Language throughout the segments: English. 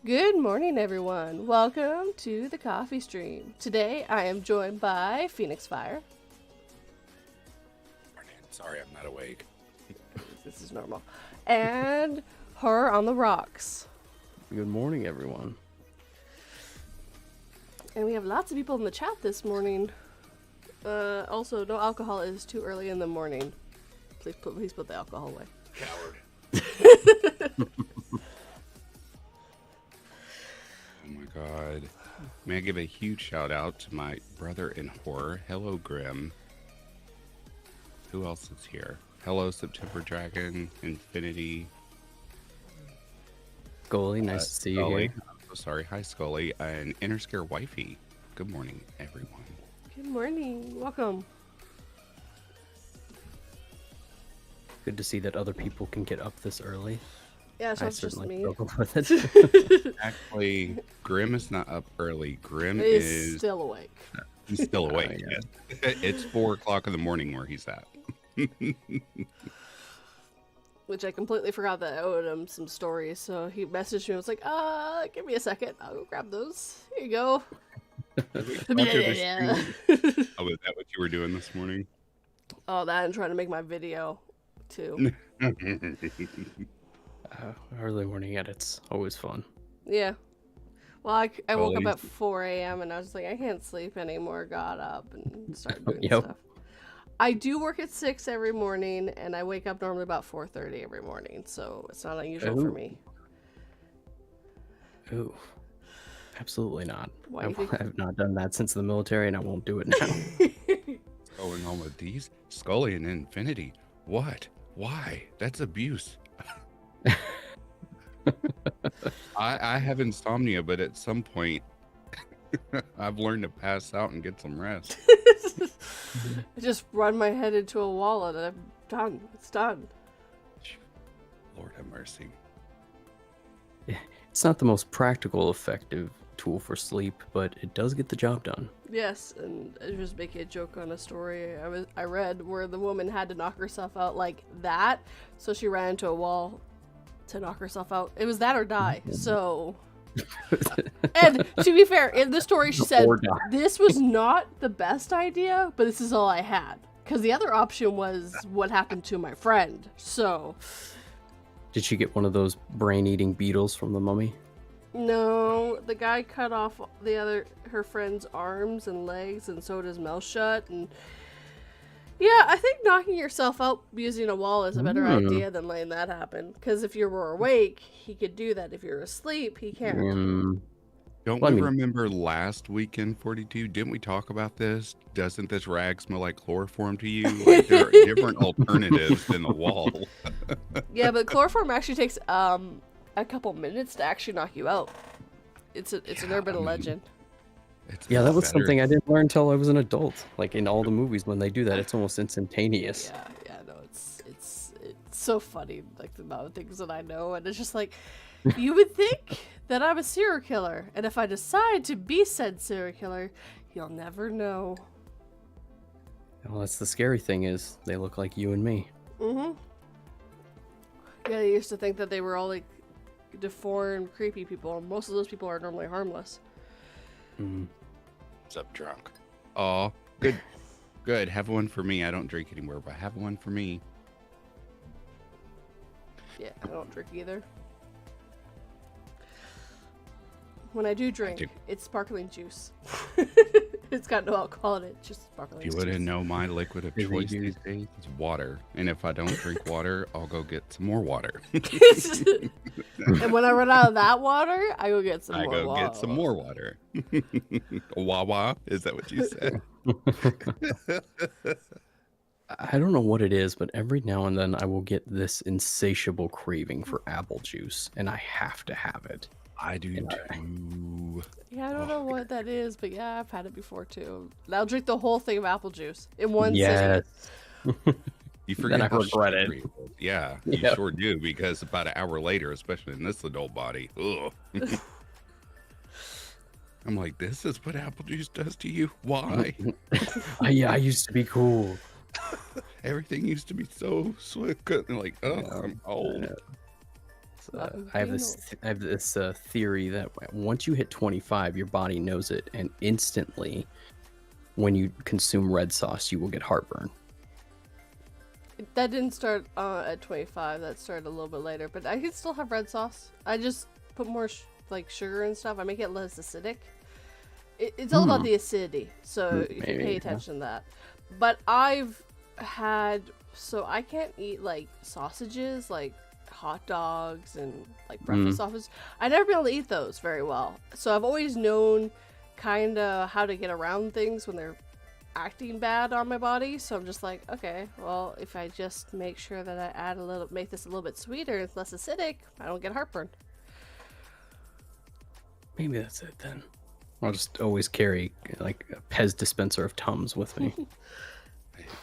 Good morning, everyone. Welcome to the coffee stream. Today, I am joined by Phoenix Fire. Sorry, I'm not awake. This is normal. And Horror on the Rocks. Good morning, everyone. And we have lots of people in the chat this morning. Also, no alcohol is too early in the morning. Please put the alcohol away. Coward. Oh my god. May I give a huge shout out to my brother in horror. Hello, Grim. Who else is here? Hello, September Dragon, Infinity. Scully, nice to see you Scully. here. I'm so sorry. Hi, Scully. And Inner Scare Wifey. Good morning, everyone. Good morning. Welcome. Good to see that other people can get up this early. Yeah, so I it's just certainly me. struggle with it. Actually, Grim is not up early. Grim He's is still awake. he's still awake. yeah. Yes. It's 4 o'clock in the morning where he's at. Which I completely forgot that I owed him some stories, so he messaged me and was like, give me a second. I'll go grab those. Here you go. Yeah. Oh, is that what you were doing this morning? Oh, that and trying to make my video, too. Early morning edits, always fun. Yeah. Well, I woke up Always. at 4 a.m. and I was like, I can't sleep anymore. Got up and started doing Yep. stuff. I do work at 6 every morning, and I wake up normally about 4:30 every morning, so it's not unusual for Ooh. me. Ooh, absolutely not. Why you think- I've not done that since the military, and I won't do it now. What's going on with these? Scully and Infinity. What? Why? That's abuse. I have insomnia, but at some point, I've learned to pass out and get some rest. I just run my head into a wall and I'm done. It's done. Lord have mercy. It's not the most practical, effective tool for sleep, but it does get the job done. Yes, and I was just making a joke on a story I read where the woman had to knock herself out like that, so she ran into a wall to knock herself out. It was that or die. So, and to be fair, in the story she said Or die. this was not the best idea, but this is all I had because the other option was what happened to my friend. So, Did she get one of those brain-eating beetles from the Mummy? no, the guy cut off her friend's arms and legs and sewed his mouth shut. And yeah, I think knocking yourself out using a wall is a better idea than letting that happen. Because if you were awake, he could do that. If you're asleep, he can't. Don't Well, I we mean- remember last weekend 42? Didn't we talk about this? Doesn't this rag smell like chloroform to you? Like there are different alternatives than the wall. Yeah, but chloroform actually takes a couple minutes to actually knock you out. It's an urban legend. It's Yeah, that was better. something I didn't learn until I was an adult. Like in all the movies, when they do that, it's almost instantaneous. Yeah, no, it's so funny, like the amount of things that I know, and it's just like, you would think that I'm a serial killer, and if I decide to be said serial killer, you'll never know. Well, that's the scary thing is they look like you and me. Mm-hmm. Yeah, they used to think that they were all like deformed, creepy people, and most of those people are normally harmless. Mhm. What's up, drunk? Oh, good. Good. Have one for me. I don't drink anymore, but have one for me. Yeah, I don't drink either. When I do drink, it's sparkling juice. It's got no alcohol in it, just sparkling If you juice. wouldn't know, my liquid of Really choice do. these days is water. And if I don't drink water, I'll go get some more water. And when I run out of that water, I go get some I more go water. get some more water. Wawa? Is that what you said? I don't know what it is, but every now and then I will get this insatiable craving for apple juice, and I have to have it. I do too. Yeah, I don't know what that is, but yeah, I've had it before too. And I'll drink the whole thing of apple juice in one Yes. sitting. You forget I how regret it. sugary is. Yeah, you Yep. sure do, because about an hour later, especially in this adult body, ugh. I'm like, this is what apple juice does to you? Why? Yeah, I used to be cool. Everything used to be so sweet. Like, oh, I'm old. I have this theory that once you hit 25, your body knows it, and instantly, when you consume red sauce, you will get heartburn. That didn't start at 25. That started a little bit later, but I can still have red sauce. I just put more like sugar and stuff. I make it less acidic. It's all about the acidity, so you can pay attention to that. But I've had, so I can't eat like sausages, like hot dogs and like breakfast sausage. I never been able to eat those very well. So I've always known kind of how to get around things when they're acting bad on my body. So I'm just like, okay, well, if I just make sure that I add make this a little bit sweeter, it's less acidic, I don't get heartburn. Maybe that's it then. I'll just always carry like a Pez dispenser of Tums with me.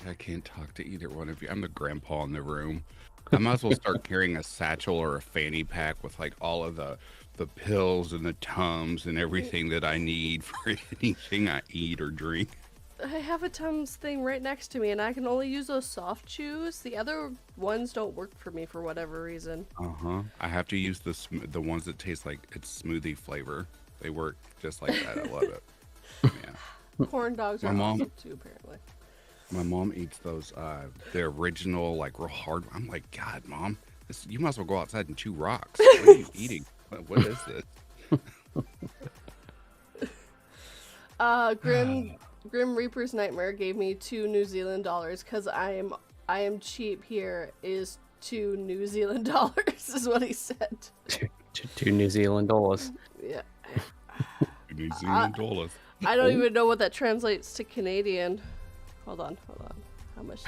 I can't talk to either one of you. I'm the grandpa in the room. I might as well start carrying a satchel or a fanny pack with like all of the pills and the Tums and everything that I need for anything I eat or drink. I have a Tums thing right next to me, and I can only use those soft chews. The other ones don't work for me for whatever reason. I have to use the ones that taste like it's smoothie flavor. They work just like that. I love it. Yeah. Corn dogs are awesome too, apparently. My mom eats those, the original, like real hard. I'm like, God, Mom, you might as well go outside and chew rocks. What are you eating? What is this? Grim Reaper's Nightmare gave me 2 New Zealand dollars because I am cheap here is 2 New Zealand dollars is what he said. 2 New Zealand dollars. Yeah. New Zealand dollars. I don't even know what that translates to Canadian. Hold on. How much?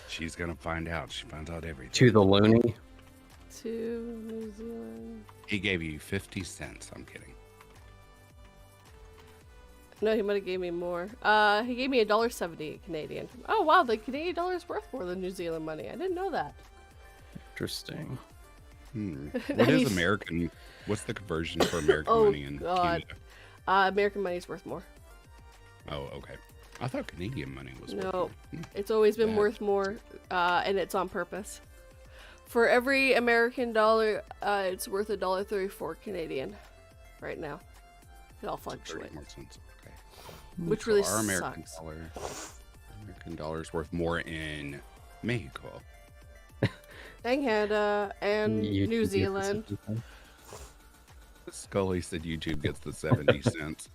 She's gonna find out. She finds out everything. To the loony. 2 New Zealand. He gave you 50 cents. I'm kidding. No, he might have gave me more. He gave me $1.70 Canadian. Oh wow, the Canadian dollar is worth more than New Zealand money. I didn't know that. Interesting. What is American? What's the conversion for American money in Canada? American money is worth more. Oh, okay. I thought Canadian money was worth No, more. it's always been worth more, and it's on purpose. For every American dollar, it's worth $1.34 Canadian right now. It all fluctuates. Okay. Which really our sucks. American dollar's worth more in Mexico. And Canada and New Zealand. Scully said YouTube gets the 70 cents.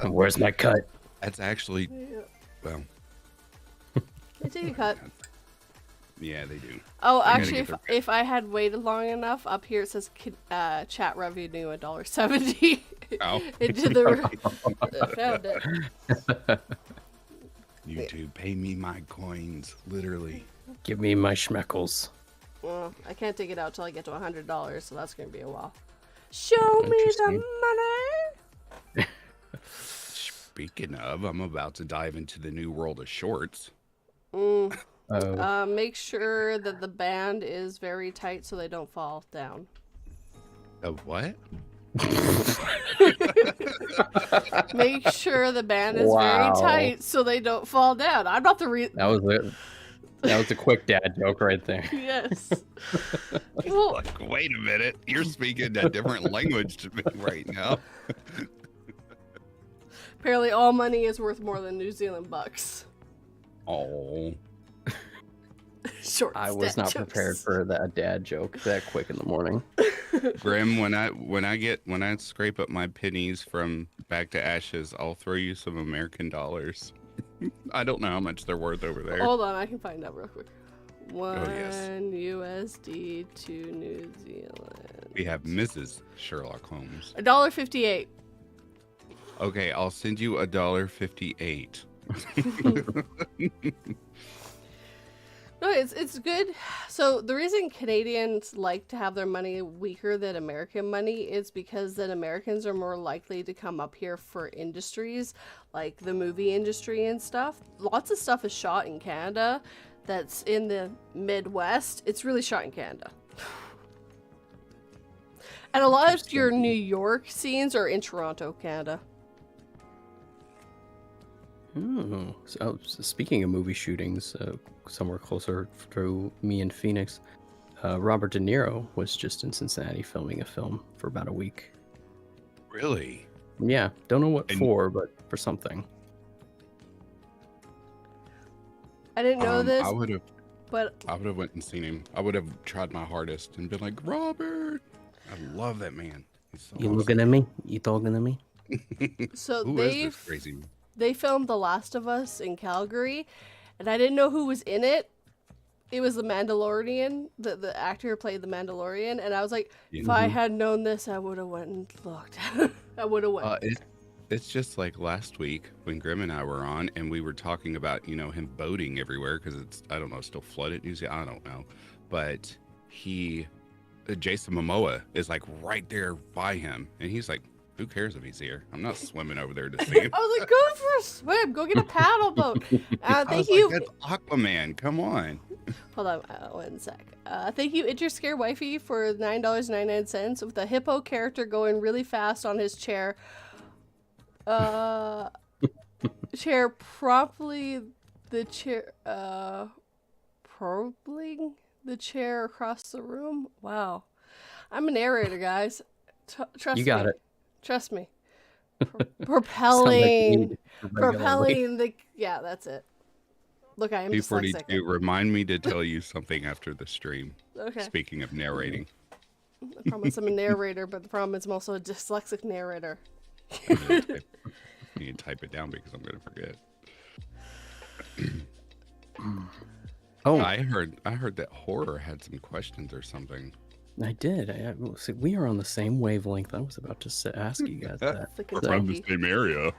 Where's my cut? That's actually, well. They take a cut. Yeah, they do. Oh, actually, if I had waited long enough, up here it says chat revenue $1.70. Oh. It did I found it. YouTube, pay me my coins, literally. Give me my schmeckles. Well, I can't take it out till I get to $100, so that's going to be a while. Show me the money! Speaking of, I'm about to dive into the new world of shorts. Make sure that the band is very tight so they don't fall down. Of what? Make sure the band is very tight so they don't fall down. I'm not the That was a quick dad joke right there. Yes. Well, like, wait a minute. You're speaking a different language to me right now. Apparently all money is worth more than New Zealand bucks. Oh. Short I was not jokes. prepared for that dad joke that quick in the morning. Grim, when I scrape up my pennies from Back to Ashes, I'll throw you some American dollars. I don't know how much they're worth over there. Hold on, I can find out real quick. One yes. USD to New Zealand. We have Mrs. Sherlock Holmes. $1.58. Okay, I'll send you $1.58. No, it's good. So the reason Canadians like to have their money weaker than American money is because then Americans are more likely to come up here for industries like the movie industry and stuff. Lots of stuff is shot in Canada that's in the Midwest. It's really shot in Canada. And a lot of your New York scenes are in Toronto, Canada. So speaking of movie shootings, somewhere closer to me in Phoenix, Robert De Niro was just in Cincinnati filming a film for about a week. Really? Yeah, don't know what And- for, but for something. I didn't know this, I would but have went and seen him. I would have tried my hardest and been like, Robert. I love that man. He's so You awesome. looking at me? You talking to me? so Who is this crazy? they filmed The Last of Us in Calgary, and I didn't know who was in it. It was the Mandalorian, the actor who played the Mandalorian, and I was like, if I had known this, I would have went and looked. I would have went. It's just like last week when Grim and I were on, and we were talking about him boating everywhere because it's I don't know still flooded New Zealand. I don't know, but Jason Momoa is like right there by him, and he's like, who cares if he's here? I'm not swimming over there to see him. I was like, go for a swim. Go get a paddle boat. Thank Like, you. that's Aquaman. Come on. Hold on 1 sec. Thank you, It Your Scare Wifey, for $9.99 with a hippo character going really fast on his chair. Chair promptly the chair probing the chair across the room. Wow. I'm a narrator, guys. Trust me. You got it. Trust me. Sounds like you Propelling. need it regularly. Propelling the. Yeah, that's it. Look, I am dyslexic. P42, remind me to tell you something after the stream. Okay. Speaking of narrating. I promise I'm a narrator, but the problem is I'm also a dyslexic narrator. You need to type it down because I'm going to forget. Oh, I heard that horror had some questions or something. I did. See, we are on the same wavelength. I was about to ask you guys that. It's the We're from the Kentucky. same area.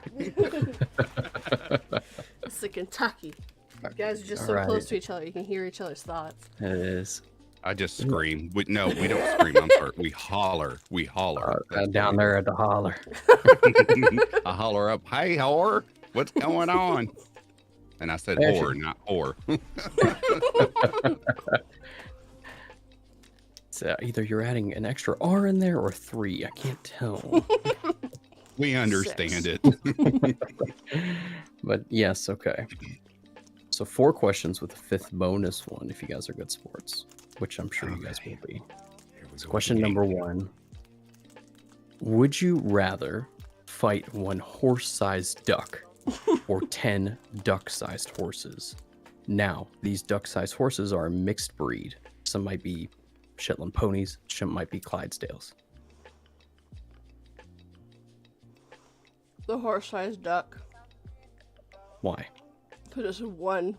It's the Kentucky. You guys are just so Alright. close to each other. You can hear each other's thoughts. It is. I just scream. No, we don't scream. I'm sorry. We holler. We holler. Down there at the holler. I holler up, hey, whore, what's going on? And I said There she- whore, not whore. So either you're adding an extra R in there or 3. I can't tell. We understand Six. it. But yes, okay. So 4 questions with a 5th bonus one if you guys are good sports, which I'm sure you guys will be. Here we So go. question number 1. Would you rather fight one horse-sized duck or 10 duck-sized horses? Now, these duck-sized horses are a mixed breed. Some might be Shetland ponies, some might be Clydesdales. The horse-sized duck. Why? Just one.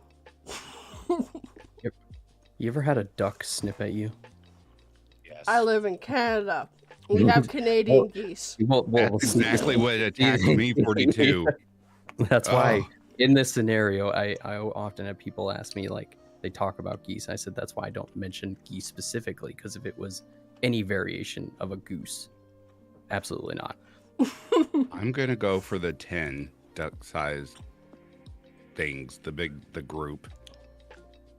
You ever had a duck snip at you? Yes. I live in Canada. We have Canadian geese. Well, That's exactly what attacked me, 42. That's why Oh. in this scenario, I often have people ask me, like, they talk about geese. I said that's why I don't mention geese specifically, because if it was any variation of a goose, absolutely not. I'm going to go for the 10 duck-sized things, the group.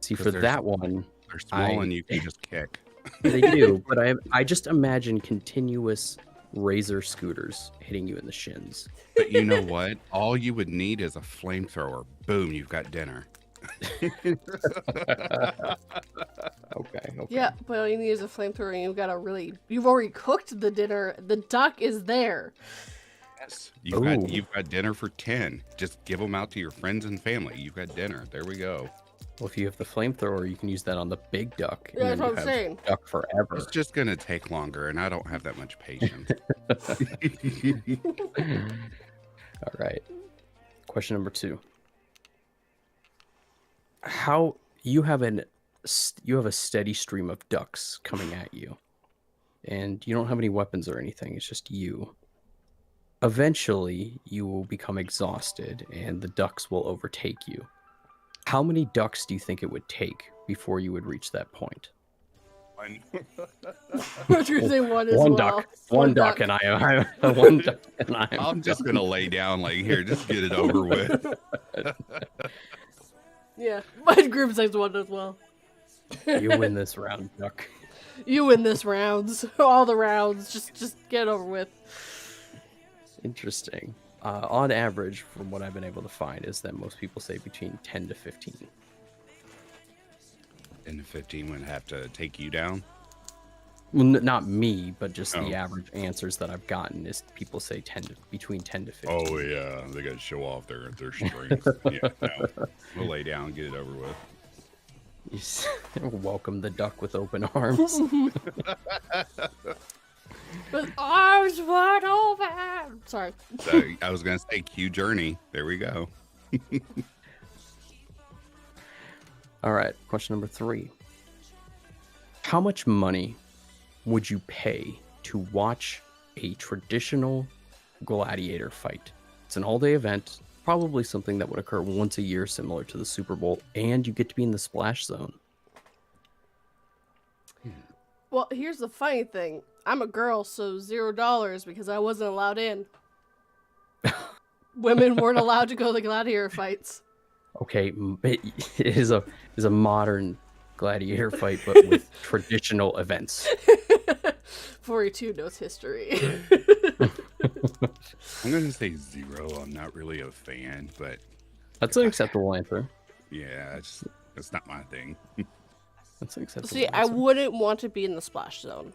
See, 'Cause for there's- that one, They're small and you can just kick. they do, but I just imagine continuous razor scooters hitting you in the shins. But you know what? All you would need is a flamethrower. Boom, you've got dinner. Okay. Yeah, but all you need is a flamethrower and you've already cooked the dinner. The duck is there. Yes. Ooh. You've got dinner for 10. Just give them out to your friends and family. You've got dinner. There we go. Well, if you have the flamethrower, you can use that on the big duck. Yeah, and that's then what you I'm have saying. duck forever. It's just going to take longer, and I don't have that much patience. All right. Question number 2. How you have a steady stream of ducks coming at you, and you don't have any weapons or anything. It's just you. Eventually, you will become exhausted, and the ducks will overtake you. How many ducks do you think it would take before you would reach that point? What you're saying one as One well. duck. One duck, and I am. One duck, and I am. I'm just going to lay down like, here, just get it over with. Yeah, my group says one as well. You win this round, duck. You win this rounds. All the rounds. Just get it over with. Interesting. On average, from what I've been able to find, is that most people say between 10 to 15. And the 15 would have to take you down. Well, not me, but just the Oh. average answers that I've gotten is people say between 10 to 15. Oh yeah, they got to show off their strength. Yeah, no, we'll lay down and get it over with. Welcome the duck with open arms. With arms wide open. Sorry. So I was gonna say Q Journey. There we go. All right, question number 3. How much money would you pay to watch a traditional gladiator fight? It's an all-day event, probably something that would occur once a year, similar to the Super Bowl, and you get to be in the splash zone. Well, here's the funny thing. I'm a girl, so $0 because I wasn't allowed in. Women weren't allowed to go to the gladiator fights. Okay, it is a modern gladiator fight, but with traditional events. 42 knows history. I'm gonna say 0. I'm not really a fan, but That's an acceptable answer. yeah, it's not my thing. That's an acceptable See, I answer. wouldn't want to be in the splash zone.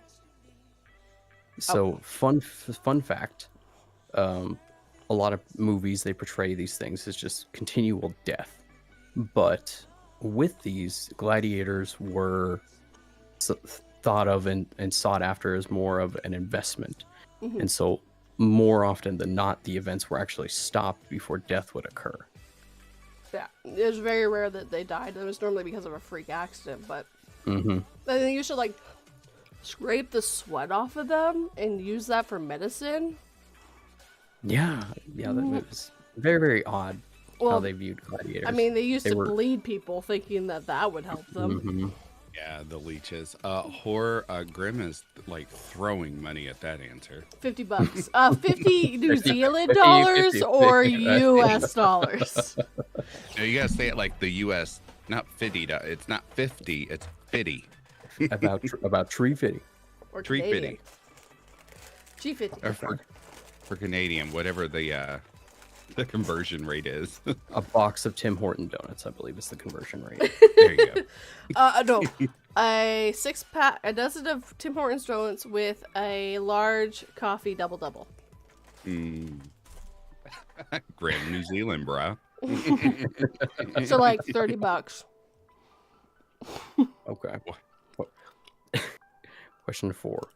So, fun fact. A lot of movies, they portray these things as just continual death. But with these, gladiators were thought of and sought after as more of an investment. Mhm. And so, more often than not, the events were actually stopped before death would occur. Yeah, it was very rare that they died. It was normally because of a freak accident, but Mm-hmm. I think you should, like, scrape the sweat off of them and use that for medicine. Yeah, that was very, very odd how Well, they viewed gladiators. I mean, they used They to were- bleed people thinking that would help them. Mhm. Yeah, the leeches. Horror Grim is like throwing money at that answer. $50. 50 New 50, Zealand 50, dollars 50, or 50. US dollars. No, you gotta say it like the U.S. Not 50. It's not 50. It's 50. about tree fitting. Or Tree Canadian. fitting. G50. Or for Canadian, whatever the conversion rate is. A box of Tim Horton donuts, I believe, is the conversion rate. There you go. No. A 6-pack, a dozen of Tim Hortons donuts with a large coffee double. Mm. Grim New Zealand, bruh. So like $30. Okay. Question 4.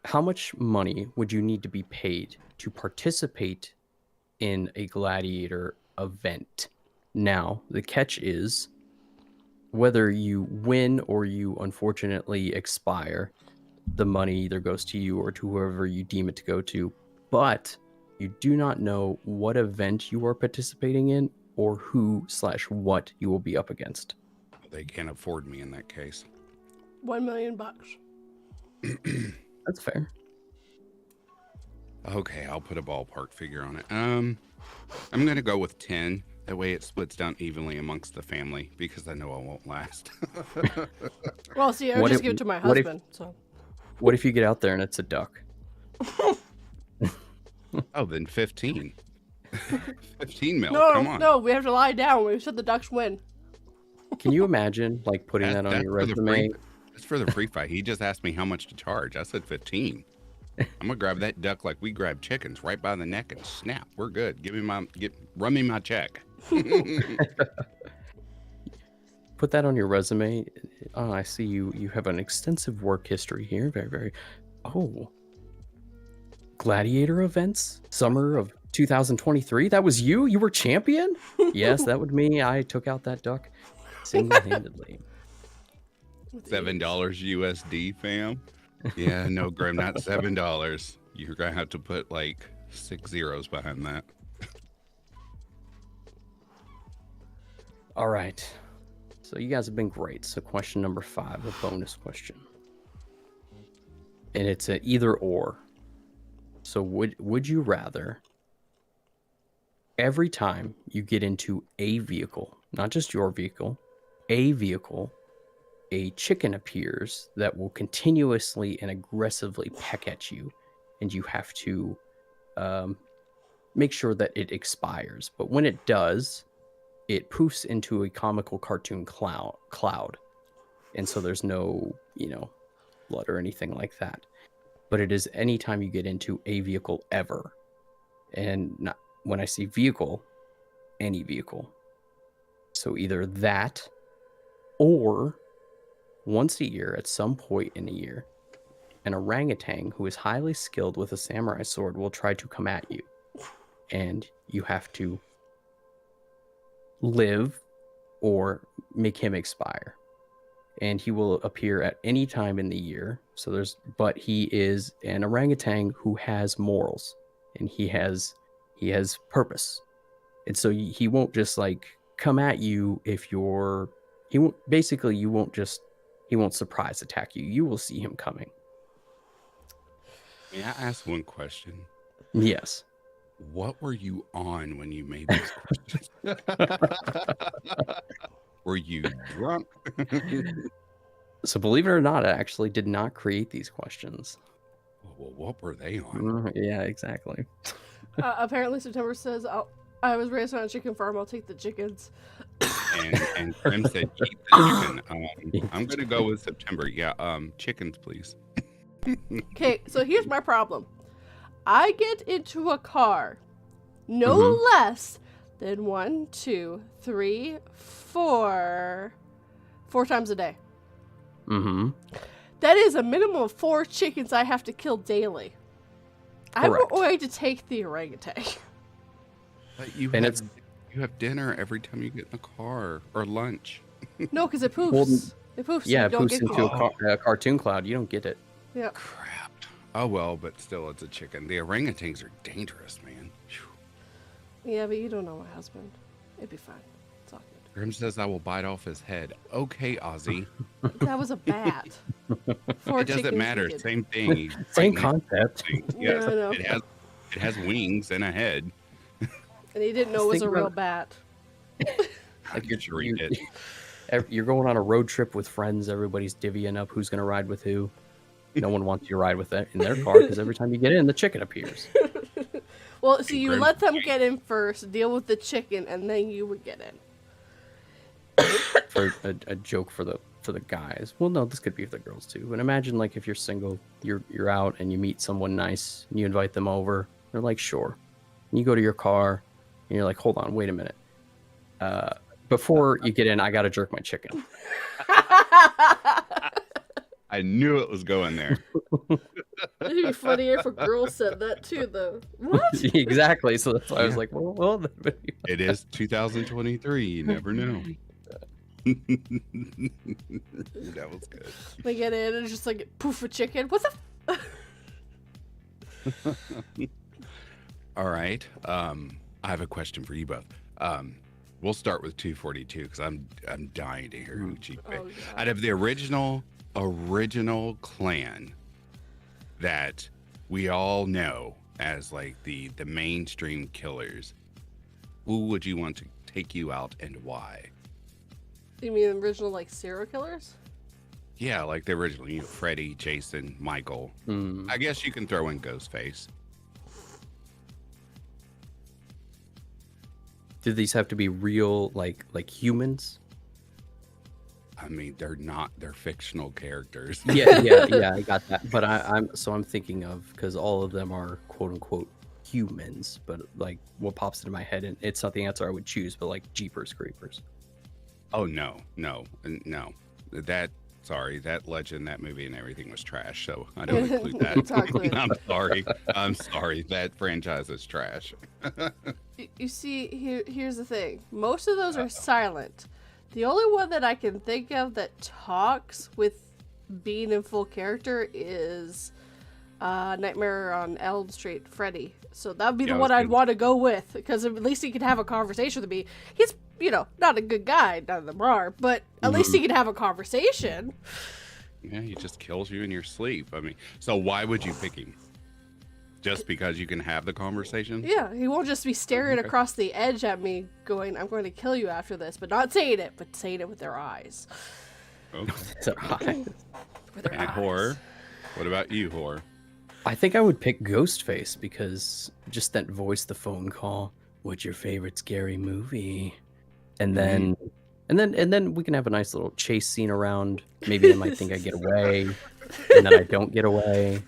How much money would you need to be paid to participate in a gladiator event? Now, the catch is whether you win or you unfortunately expire, the money either goes to you or to whoever you deem it to go to, but you do not know what event you are participating in or who/what you will be up against. They can't afford me in that case. $1 million. That's fair. Okay, I'll put a ballpark figure on it. I'm gonna go with 10. That way it splits down evenly amongst the family because I know I won't last. Well, see, I would What just if- give it to my what if- husband. So What if you get out there and it's a duck? Oh, then 15. 15 mil. no, Come on. no, we have to lie down. We said the Ducks win. Can you imagine like putting that on your for the resume? That's for the free fight. He just asked me how much to charge. I said 15. I'm gonna grab that duck like we grab chickens, right by the neck and snap. We're good. Run me my check. Put that on your resume. Oh, I see you have an extensive work history here. Very, very. Oh, gladiator events, summer of 2023. That was you. You were champion. Yes, that was me. I took out that duck single-handedly. $7 USD, fam. Yeah, no, Grim, not $7. You're gonna have to put like 6 zeros behind that. All right. So you guys have been great. So question number 5, a bonus question. And it's an either or. So would you rather every time you get into a vehicle, not just your vehicle, a vehicle, a chicken appears that will continuously and aggressively peck at you, and you have to make sure that it expires. But when it does, it poofs into a comical cartoon cloud. And so there's no, blood or anything like that. But it is anytime you get into a vehicle ever. And not, when I see vehicle, any vehicle. So either that or once a year, at some point in a year, an orangutan who is highly skilled with a samurai sword will try to come at you. And you have to live or make him expire. And he will appear at any time in the year. But he is an orangutan who has morals and he has purpose. And so he won't just like come at you he won't surprise attack you. You will see him coming. May I ask one question? Yes. What were you on when you made these questions? Were you drunk? So believe it or not, I actually did not create these questions. Well, what were they on? Yeah, exactly. Apparently, September says, I was raised on a chicken farm. I'll take the chickens. And Grim said, eat the chicken. I'm going to go with September. Yeah, chickens, please. Okay, so here's my problem. I get into a car no less than 1, 2, 3, 4 times a day. Mm-hmm. That is a minimum of 4 chickens I have to kill daily. Correct. I'm going to take the orangutan. But you have dinner every time you get in the car or lunch. No, because it poofs. Well, it poofs. Yeah, You it don't poofs get into a cartoon cloud. You don't get it. Yeah. Crap. Oh, well, but still, it's a chicken. The orangutans are dangerous, man. Whew. Yeah, but you don't know my husband. It'd be fine. It's all good. Grim says I will bite off his head. Okay, Ozzy. That was a bat. 4 It doesn't chickens matter. you get. Same thing. He's Same fighting concept. things. Yeah, Yes, I know. it has wings and a head. And he didn't know it was Think a real about- bat. Like I'm sure he did. You're going on a road trip with friends. Everybody's divvying up who's going to ride with who. No one wants you to ride with it in their car because every time you get in, the chicken appears. Well, so you Grim- let them get in first, deal with the chicken, and then you would get in. For a joke for the guys. Well, no, this could be for the girls too. But imagine like if you're single, you're out and you meet someone nice, and you invite them over. They're like, sure. And you go to your car, and you're like, hold on, wait a minute. Before you get in, I gotta jerk my chicken. I knew it was going there. It'd be funnier if a girl said that too, though. What? Exactly. So that's why I was like, well. It is 2023. You never know. That was good. They get in and it's just like poof a chicken. What the? All right. I have a question for you both. We'll start with 242 because I'm dying to hear who she picked. Oh, God. Out of the original clan that we all know as like the mainstream killers, who would you want to take you out and why? You mean original like serial killers? Yeah, like the original, Freddy, Jason, Michael. I guess you can throw in Ghostface. Do these have to be real, like humans? I mean, they're fictional characters. Yeah, I got that. But I'm thinking of, because all of them are quote unquote humans, but like what pops into my head, and it's not the answer I would choose, but like Jeepers Creepers. Oh no. That legend, that movie and everything was trash, so I don't include that. Exactly. I'm sorry. That franchise is trash. You see, here's the thing. Most of those are silent. The only one that I can think of that talks with being in full character is Nightmare on Elm Street, Freddy. So that would be the one I'd want to go with, because at least he could have a conversation with me. He's, not a good guy, none of them are, but at least he can have a conversation. Yeah, he just kills you in your sleep. I mean, so why would you pick him? Just because you can have the conversation? Yeah, he won't just be staring across the edge at me going, I'm going to kill you after this, but not saying it, but saying it with their eyes. Okay. With their And eyes. Horror? What about you, Horror? I think I would pick Ghostface because just that voice, the phone call. What's your favorite scary movie? and then we can have a nice little chase scene around. Maybe they might think I get away, and then I don't get away.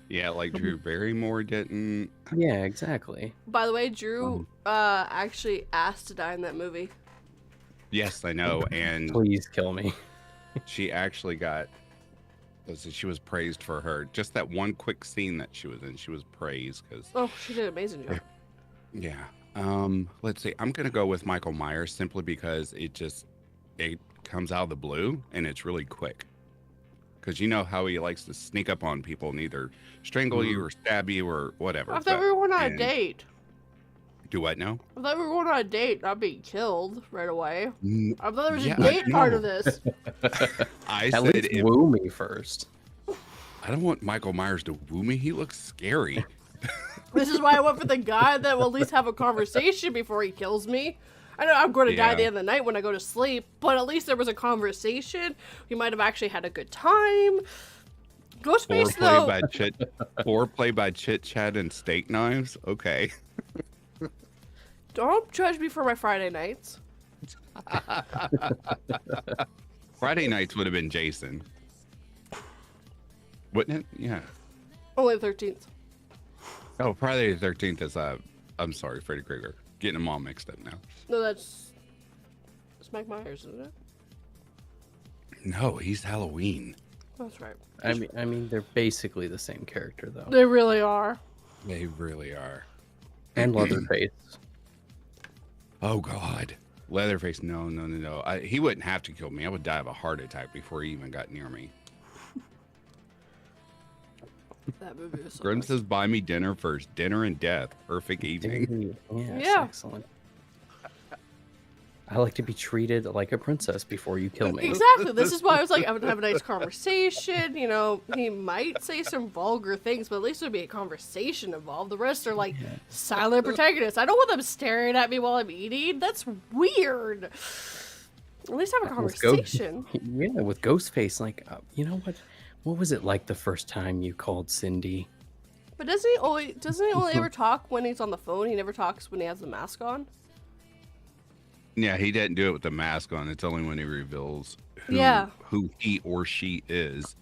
Yeah, like Drew Barrymore didn't. Yeah, exactly. By the way, Drew actually asked to die in that movie. Yes, I know, and Please kill me. she actually got. She was praised for her. Just that one quick scene that she was in, she was praised because. Oh, she did an amazing job. Yeah. Let's see. I'm gonna go with Michael Myers simply because it comes out of the blue and it's really quick. Because you know how he likes to sneak up on people and either strangle you or stab you or whatever. I thought we were going on a date. Do what now? I thought we were going on a date, not being killed right away. I thought there was Yeah, a date part of this. I At said least woo me first. I don't want Michael Myers to woo me. He looks scary. This is why I went for the guy that will at least have a conversation before he kills me. I know I'm going to die at the end of the night when I go to sleep, but at least there was a conversation. We might have actually had a good time. Ghostface, though. Foreplay by chit chat and steak knives. Okay. Don't judge me for my Friday nights. Friday nights would have been Jason. Wouldn't it? Yeah. Only the 13th. Oh, Friday the 13th is I'm sorry, Freddy Krueger. Getting them all mixed up now. No, that's Mike Myers, isn't it? No, he's Halloween. That's right. I mean, they're basically the same character, though. They really are. They really are. And Leatherface. Oh, God. Leatherface, no. He wouldn't have to kill me. I would die of a heart attack before he even got near me. That movie was so Grim nice. says, buy me dinner first. Dinner and death. Perfect evening. Yes, Yeah. excellent. I like to be treated like a princess before you kill me. Exactly. This is why I was like, I would have a nice conversation. You know, he might say some vulgar things, but at least there'd be a conversation involved. The rest are like silent protagonists. I don't want them staring at me while I'm eating. That's weird. At least have a conversation. With Ghostface, like, you know what? What was it like the first time you called Cindy? But doesn't he only ever talk when he's on the phone? He never talks when he has the mask on? Yeah, he didn't do it with the mask on. It's only when he reveals who he or she is.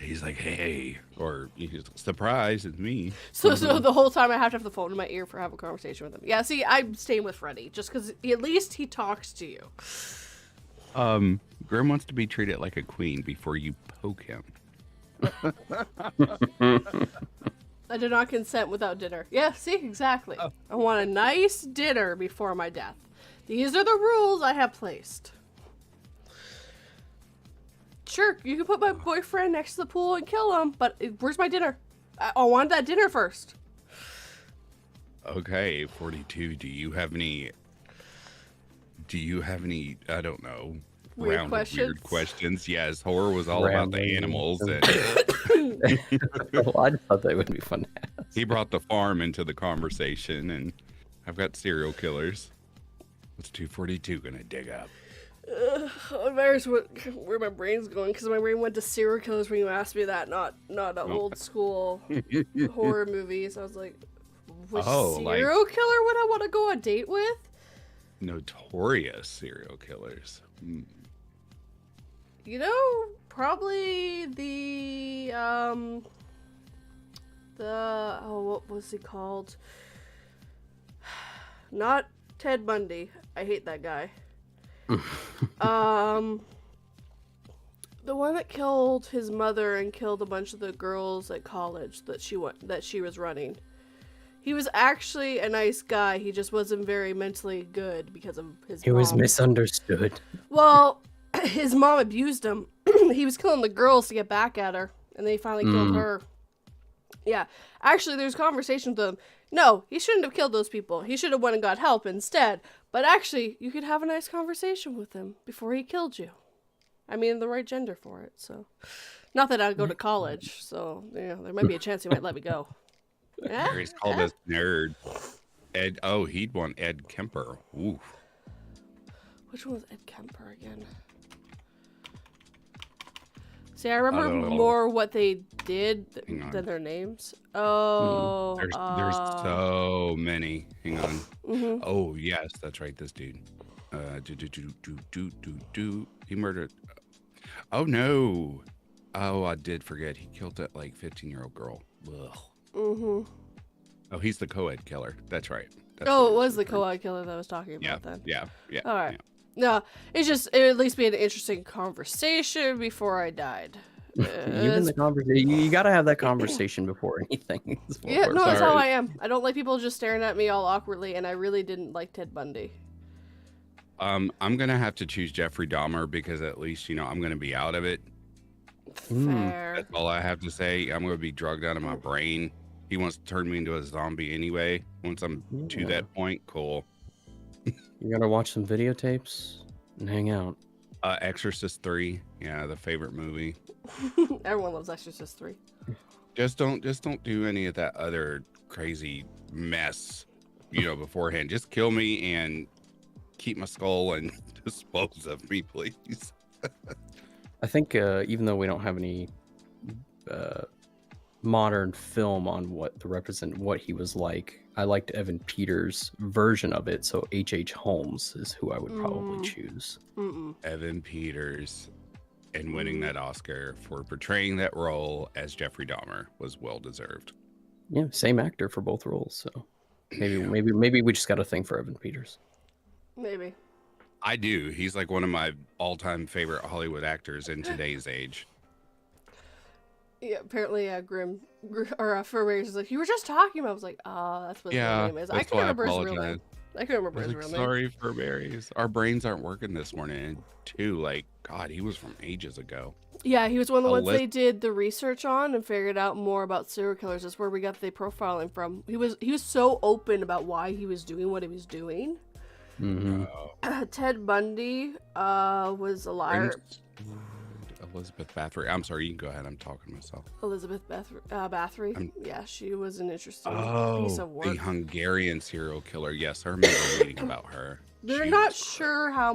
He's like, hey, or he's surprise, it's me. So the whole time I have to have the phone in my ear for have a conversation with him. Yeah, see, I'm staying with Freddy just because at least he talks to you. Grim wants to be treated like a queen before you poke him. I did not consent without dinner. Yeah, see, exactly. Oh. I want a nice dinner before my death. These are the rules I have placed. Sure, you can put my boyfriend next to the pool and kill him, but where's my dinner? I want that dinner first. Okay, 42. Do you have any, I don't know, weird questions? Yes, horror was all about the animals. And Well, I thought that would be fun to ask. he brought the farm into the conversation, and I've got serial killers. What's 242 gonna dig up? I'm embarrassed where my brain's going because my brain went to serial killers when you asked me that, not old school horror movies. I was like, which serial killer would I want to go on a date with? Notorious serial killers. You know, probably the what was he called? Not Ted Bundy. I hate that guy. The one that killed his mother and killed a bunch of the girls at college that she was running. He was actually a nice guy. He just wasn't very mentally good because of his mom. He was misunderstood. Well, his mom abused him. He was killing the girls to get back at her, and they finally killed her. Yeah. Actually, there's conversation with him. No, he shouldn't have killed those people. He should have went and got help instead. But actually, you could have a nice conversation with him before he killed you. I mean, the right gender for it, so. Not that I'd go to college, so, you know, there might be a chance he might let me go. He's called us nerd. Ed, he'd want Ed Kemper. Ooh. Which one was Ed Kemper again? See, I remember more what they did than their names. Oh. There's so many. Hang on. Oh, yes, that's right, this dude. He murdered. Oh no. Oh, I did forget. He killed that like 15-year-old girl. Ugh. Mm-hmm. Oh, he's the co-ed killer. That's right. That's Oh, what it was the referring co-ed killer that I was talking to. about then. Yeah. All right. Yeah. No, it's just it would at least be an interesting conversation before I died. Even the conversation, you gotta have that conversation before anything. is what Yeah, we're no, that's saying. how I am. I don't like people just staring at me all awkwardly, and I really didn't like Ted Bundy. I'm gonna have to choose Jeffrey Dahmer because at least I'm gonna be out of it. Fair. That's all I have to say. I'm gonna be drugged out of my brain. He wants to turn me into a zombie anyway. Once I'm to that point, cool. You gotta watch some videotapes and hang out. Exorcist 3, yeah, the favorite movie. Everyone loves Exorcist 3. Just don't do any of that other crazy mess, beforehand. Just kill me and keep my skull and dispose of me, please. I think even though we don't have any modern film on what he was like, I liked Evan Peters' version of it. So H.H. Holmes is who I would probably choose. Evan Peters, and winning that Oscar for portraying that role as Jeffrey Dahmer was well deserved. Yeah, same actor for both roles. So maybe we just got a thing for Evan Peters. Maybe. I do. He's like one of my all-time favorite Hollywood actors in today's age. Yeah, apparently, Grim or Furrier is like, you were just talking about. I was like, that's what his real name is. I couldn't remember his real name. I couldn't remember his real name. Sorry for berries. Our brains aren't working this morning. And two, like, God, he was from ages ago. Yeah, he was one of the ones they did the research on and figured out more about serial killers. That's where we got the profiling from. He was so open about why he was doing what he was doing. Mm-hmm. Ted Bundy was a liar. Elizabeth Bathory. I'm sorry, you can go ahead. I'm talking to myself. Elizabeth Bathory. Yeah, she was an interesting piece of work. The Hungarian serial killer. Yes, I remember reading about her. They're not sure how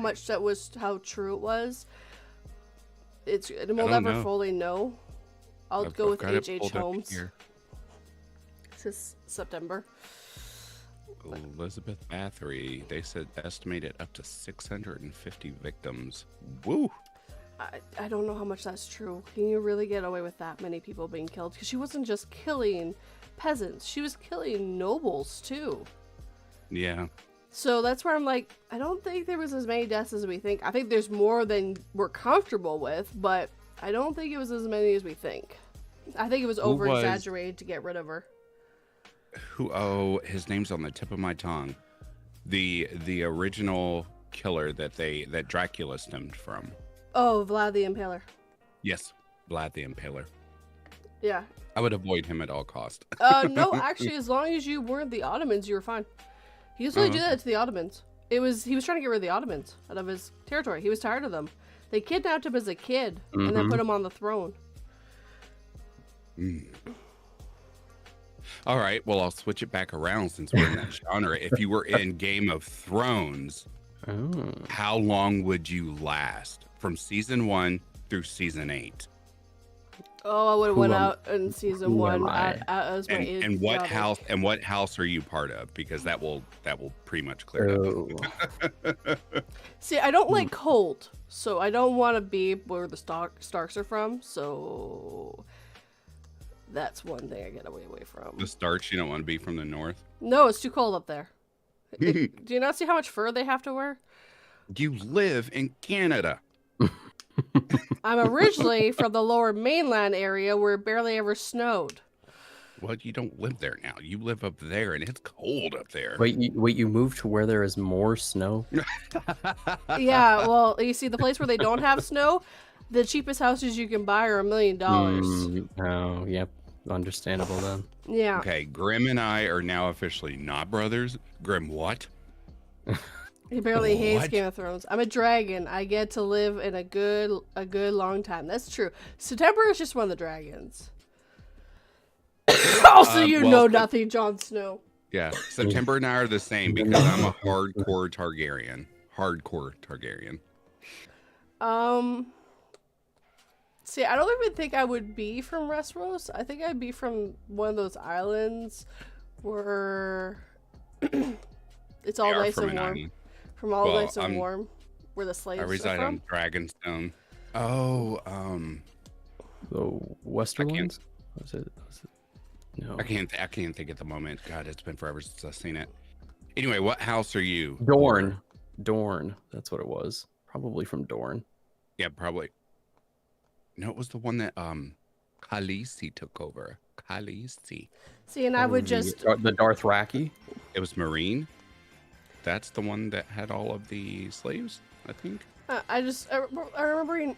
true it was. We'll never fully know. I'll go with H.H. Holmes. This is September. Elizabeth Bathory. They said estimated up to 650 victims. Woo! I don't know how much that's true. Can you really get away with that many people being killed? Because she wasn't just killing peasants. She was killing nobles, too. Yeah. So that's where I'm like, I don't think there was as many deaths as we think. I think there's more than we're comfortable with, but I don't think it was as many as we think. I think it was over-exaggerated to get rid of her. His name's on the tip of my tongue. The original killer that Dracula stemmed from. Oh, Vlad the Impaler. Yes, Vlad the Impaler. Yeah. I would avoid him at all cost. No, actually, as long as you weren't the Ottomans, you were fine. He used to do that to the Ottomans. He was trying to get rid of the Ottomans out of his territory. He was tired of them. They kidnapped him as a kid and then put him on the throne. All right, well, I'll switch it back around since we're in that genre. If you were in Game of Thrones, how long would you last from season 1 through season 8? Oh, I would have went out in season 1 as my age. And what house? And what house are you part of? Because that will pretty much clear it up. See, I don't like cold, so I don't want to be where the Starks are from. So that's one thing I get away from. The Starks, you don't want to be from the north? No, it's too cold up there. Do you not see how much fur they have to wear? You live in Canada. I'm originally from the lower mainland area where it barely ever snowed. Well, you don't live there now. You live up there, and it's cold up there. Wait, you moved to where there is more snow? Yeah, well, you see, the place where they don't have snow, the cheapest houses you can buy are $1 million. Oh, yep. Understandable then. Yeah. Okay, Grim and I are now officially not brothers. Grim, what? He barely hates Game of Thrones. I'm a dragon. I get to live in a good long time. That's true. September is just one of the dragons. Also, know nothing, Jon Snow. Yeah, September and I are the same because I'm a hardcore Targaryen. See, I don't even think I would be from Westeros. I think I'd be from one of those islands where it's all nice and warm. From all Well, nice and warm, where the I slaves are reside from. on Dragonstone. Oh, The Western I can't- ones? Was it? No. I can't think at the moment. God, it's been forever since I've seen it. Anyway, what house are you? Dorn. Dorn. That's what it was. Probably from Dorn. Yeah, probably. No, it was the one that Khaleesi took over. Khaleesi. See, and I would Probably just the Dothraki. It was Marine. That's the one that had all of the slaves, I think. I remembering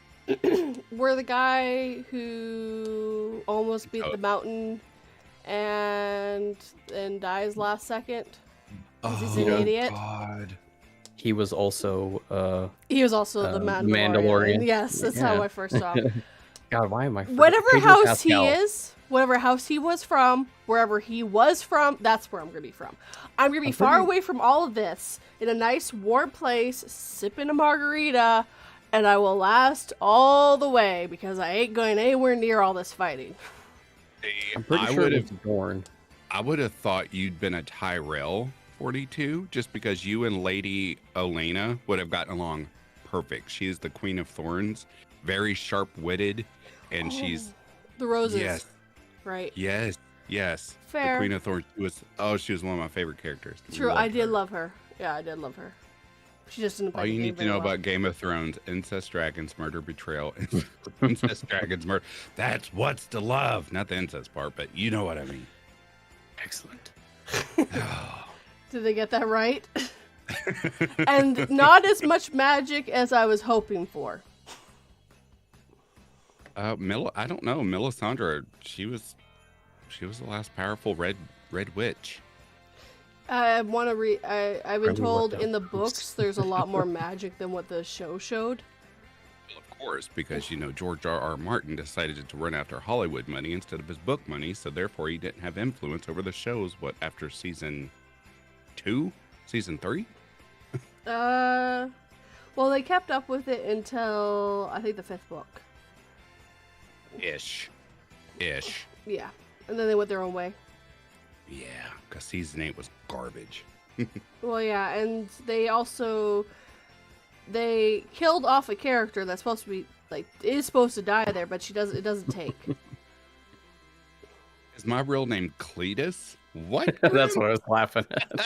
where the guy who almost beat the mountain and dies last second. 'Cause he's an idiot. God. He was also He was also the Mandalorian. Yes, that's how I first saw him. God, why am I Whatever Pedro house Pascal. he is, whatever house he was from, wherever he was from, that's where I'm gonna be from. I'm gonna be far away from all of this, in a nice warm place, sipping a margarita, and I will last all the way because I ain't going anywhere near all this fighting. I'm pretty sure it was Dorn. I would have thought you'd been a Tyrell 42, just because you and Lady Olenna would have gotten along perfect. She is the Queen of Thorns, very sharp-witted, and she's The roses. yes, Right. yes. Fair. The Queen of Thorns. She was one of my favorite characters. True, Loved I did her. love her. Yeah, I did love her. She just didn't play All the you game need to very know well. about Game of Thrones: incest, dragons, murder, betrayal, incest, dragons, murder. That's what's to love. Not the incest part, but you know what I mean. Excellent. Did they get that right? And not as much magic as I was hoping for. I don't know. Melisandre, she was the last powerful red witch. I want to read. I've been Probably told what in the the- books there's a lot more magic than what the show showed. Well, of course, because George R.R. Martin decided to run after Hollywood money instead of his book money, so therefore he didn't have influence over the shows. What, after season 2, season 3? Well, they kept up with it until I think the 5th book. Ish. Yeah, and then they went their own way. Yeah, because season 8 was garbage. Well, yeah, and they killed off a character that's supposed to be is supposed to die there, but it doesn't take. Is my real name Cletus? What? That's what I was laughing at.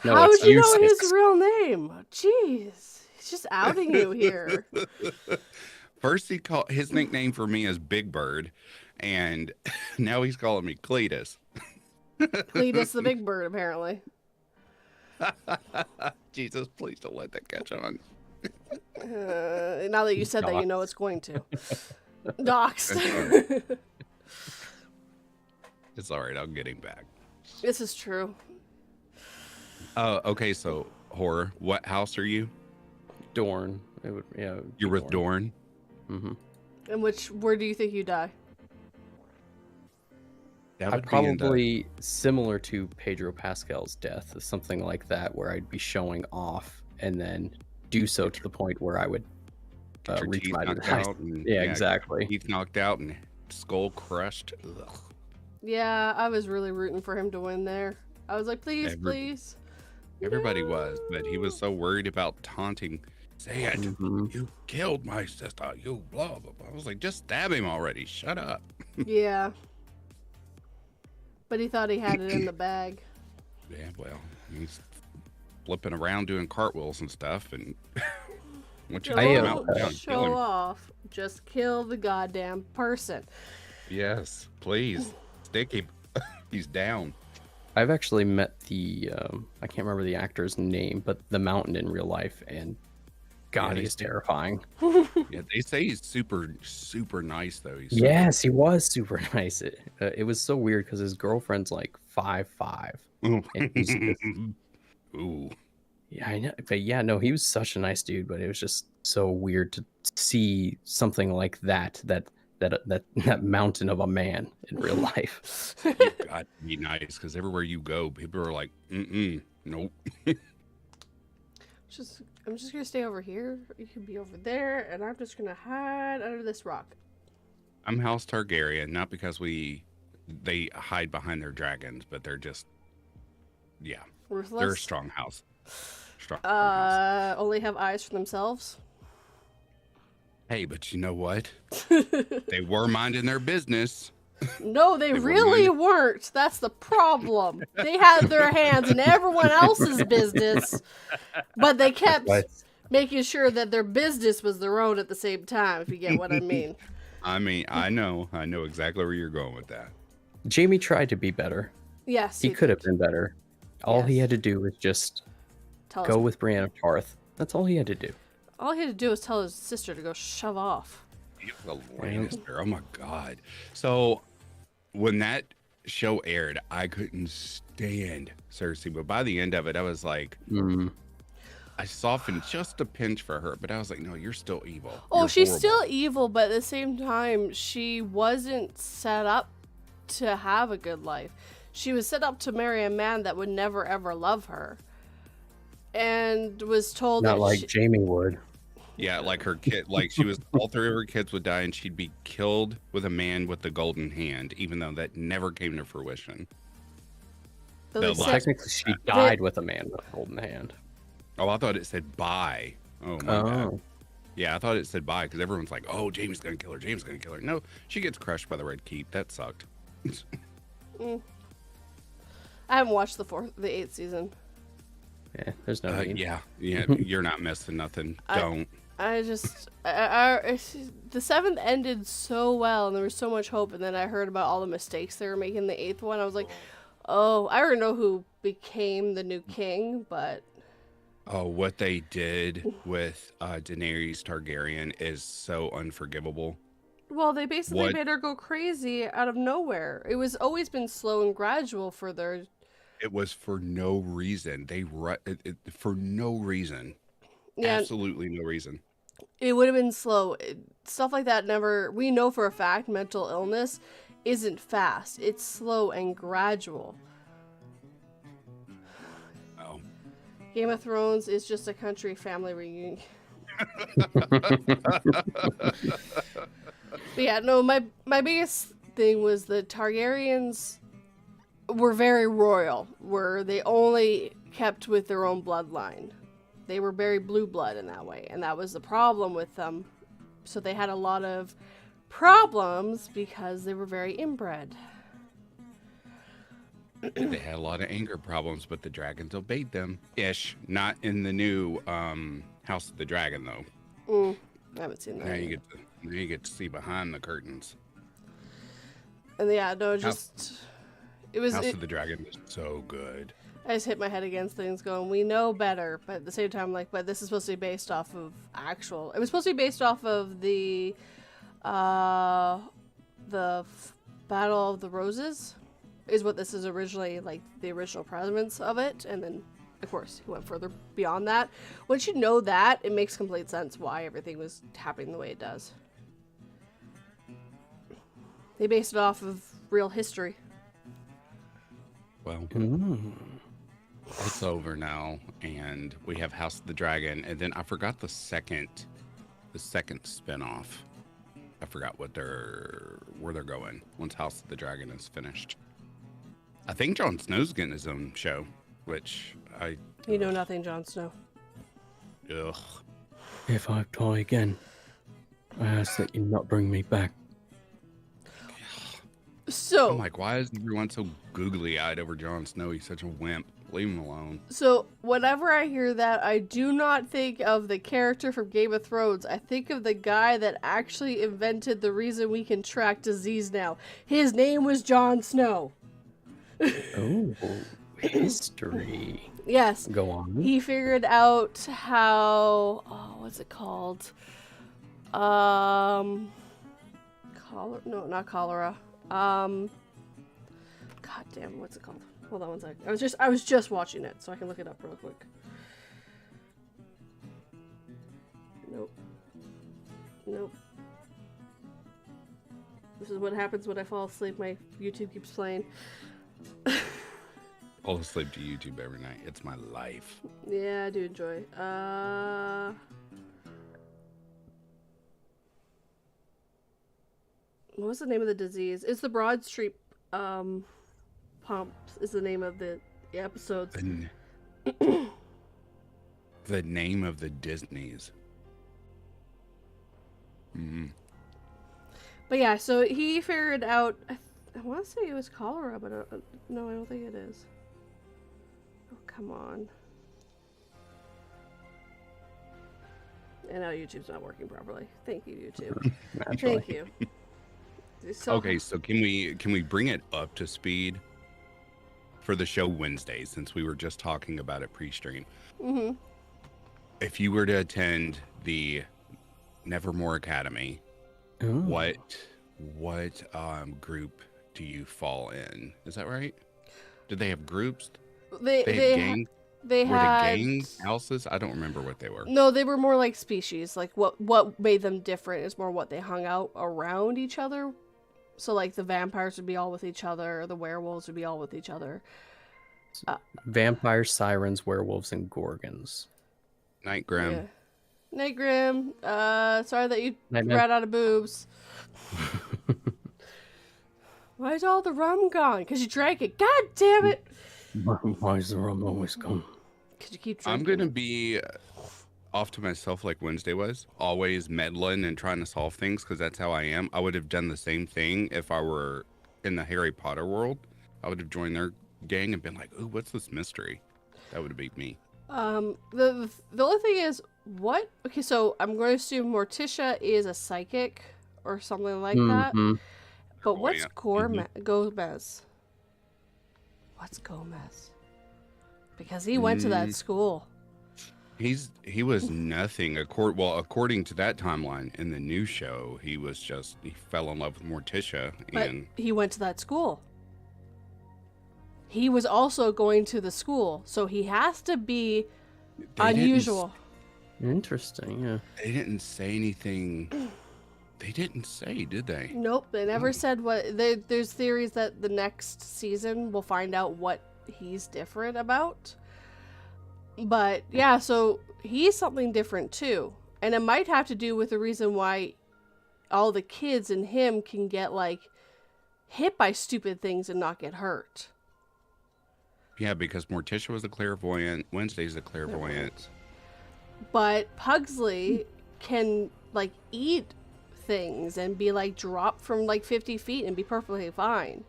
No, How it's would you know Eustace. his real name? Jeez, he's just outing you here. First, his nickname for me is Big Bird, and now he's calling me Cletus. Cletus the Big Bird, apparently. Jesus, please don't let that catch on. Now that you said that, you know it's going to. Doxed. It's all right. I'll get him back. This is true. Okay, so horror. What house are you? Dorn. It would, yeah. it would You're be with Dorn. Mm-hmm. And where do you think you die? That I'd would be in the- probably similar to Pedro Pascal's death, something like that, where I'd be showing off and then do so to the point where I would get your reach teeth my knocked demise. out. And, Yeah, exactly. Teeth knocked out and skull crushed. Ugh. Yeah, I was really rooting for him to win there. I was like, please, please. Everybody was, but he was so worried about taunting. Say it. Mhm. You killed my sister. You blah, blah, blah. I was like, just stab him already. Shut up. Yeah. But he thought he had it in the bag. Yeah, well, he's flipping around doing cartwheels and stuff. And once you take him out, Don't down, kill show him. off. Just kill the goddamn person. Yes, please. Stick him. He's down. I've actually met the I can't remember the actor's name, but the Mountain in real life, and God, Yeah, he's terrifying. Yeah, they say he's super, super nice though. He's Yes, he was super nice. It was so weird because his girlfriend's like 5'5". Ooh. And he's just- Ooh. Yeah, I know, but yeah, no, he was such a nice dude, but it was just so weird to see something like that mountain of a man in real life. You got to be nice because everywhere you go, people are like, nope. I'm just gonna stay over here. You can be over there, and I'm just gonna hide under this rock. I'm House Targaryen, not because they hide behind their dragons, but they're just, yeah, Ruthless. they're a strong house. Strong house. Only have eyes for themselves. Hey, but you know what? They were minding their business. No, they They were really minding. weren't. That's the problem. They had their hands in everyone else's business, but they kept making sure that their business was their own at the same time, if you get what I mean. I mean, I know exactly where you're going with that. Jamie tried to be better. Yes, He could have did. been better. All he Yes. had to do was just Tell go us- with Brienne of Tarth. That's all he had to do. All he had to do was tell his sister to go shove off. He was a Lannister. Oh my god. So when that show aired, I couldn't stand Cersei, but by the end of it, I was like, I softened just a pinch for her, but I was like, no, you're still evil. Oh, You're she's horrible. still evil, but at the same time, she wasn't set up to have a good life. She was set up to marry a man that would never ever love her. And was told Not that like she, Jamie would. Yeah, like her kid, like she was, all three of her kids would die and she'd be killed with a man with the golden hand, even though that never came to fruition. the the like, last- Technically, she died with a man with a golden hand. Oh, I thought it said bye. Oh, my bad. Oh. Yeah, I thought it said bye because everyone's like, oh, Jamie's going to kill her. Jamie's going to kill her. No, she gets crushed by the Red Keep. That sucked. I haven't watched the 8th season. Yeah, there's no need. yeah, you're not missing nothing. Don't. I just, the 7th ended so well, and there was so much hope, and then I heard about all the mistakes they were making in the 8th one. I was like, oh, I already know who became the new king, but Oh, what they did with Daenerys Targaryen is so unforgivable. well, they basically What? made her go crazy out of nowhere. It was always been slow and gradual for their. It was for no reason. For no reason. Yeah, Absolutely no reason. it would have been slow. Stuff like that never. We know for a fact mental illness isn't fast. It's slow and gradual. Oh. Game of Thrones is just a country family reunion. But yeah, no, my biggest thing was the Targaryens were very royal, where they only kept with their own bloodline. They were very blue blood in that way, and that was the problem with them. So they had a lot of problems because they were very inbred. They had a lot of anger problems, but the dragons obeyed them. Ish. Not in the new House of the Dragon, though. I haven't seen that. Now yet. you get to see behind the curtains. And yeah, no, just it was. House of the Dragon is so good. I just hit my head against things, going, "We know better," but at the same time, like, but this is supposed to be based off of actual. It was supposed to be based off of the Battle of the Roses, is what this is originally, like the original premise of it, and then of course he went further beyond that. Once you know that, it makes complete sense why everything was happening the way it does. They based it off of real history. Well, it's over now, and we have House of the Dragon, and then I forgot the second spinoff. I forgot where they're going once House of the Dragon is finished. I think Jon Snow's getting his own show, which You know nothing, Jon Snow. ugh. If I die again, I ask that you not bring me back. So I'm like, why is everyone so googly-eyed over Jon Snow? He's such a wimp. Leave him alone. So, whenever I hear that, I do not think of the character from Game of Thrones. I think of the guy that actually invented the reason we can track disease now. His name was Jon Snow. Oh, history. Yes. Go on. He figured out how... Oh, what's it called? No, not cholera. God damn, what's it called? Hold on one sec. I was just watching it, so I can look it up real quick. Nope. This is what happens when I fall asleep. My YouTube keeps playing. Fall asleep to YouTube every night. It's my life. Yeah, I do enjoy. What was the name of the disease? It's the Broad Street pump is the name of the episodes. the name of the Disneys. Mm-hmm. But yeah, so he figured out. I want to say it was cholera, but no, I don't think it is. Oh, come on. And now YouTube's not working properly. Thank you, YouTube. Thank you. So, Okay, so can we bring it up to speed for the show Wednesday, since we were just talking about it pre-stream? Mm-hmm. If you were to attend the Nevermore Academy, what group do you fall in? Is that right? Did they have groups? They had gangs? They were had they gangs, houses? I don't remember what they were. No, they were more like species. Like what made them different is more what they hung out around each other. So like the vampires would be all with each other, the werewolves would be all with each other. Vampires, sirens, werewolves, and gorgons. Night Grim. Yeah. Night Grim. Sorry that you Night ran out of boobs. Why's all the rum gone? Because you drank it. God damn it! Why is the rum always gone? Because you keep drinking. I'm gonna be off to myself like Wednesday was, always meddling and trying to solve things, because that's how I am. I would have done the same thing if I were in the Harry Potter world. I would have joined their gang and been like, "Ooh, what's this mystery?" That would be me. The only thing is, what? Okay, so I'm going to assume Morticia is a psychic or something like that. But what's Gomez? What's Gomez? Because he went to that school. He was nothing. According to that timeline in the new show, he fell in love with Morticia, and he went to that school. He was also going to the school, so he has to be unusual. Interesting, yeah. They didn't say anything. They didn't say, did they? Nope, they never said what. There's theories that the next season we'll find out what he's different about. But yeah, so he's something different too. And it might have to do with the reason why all the kids and him can get like hit by stupid things and not get hurt. Yeah, because Morticia was a clairvoyant. Wednesday's a clairvoyant. But Pugsley can like eat things and be like dropped from like 50 feet and be perfectly fine.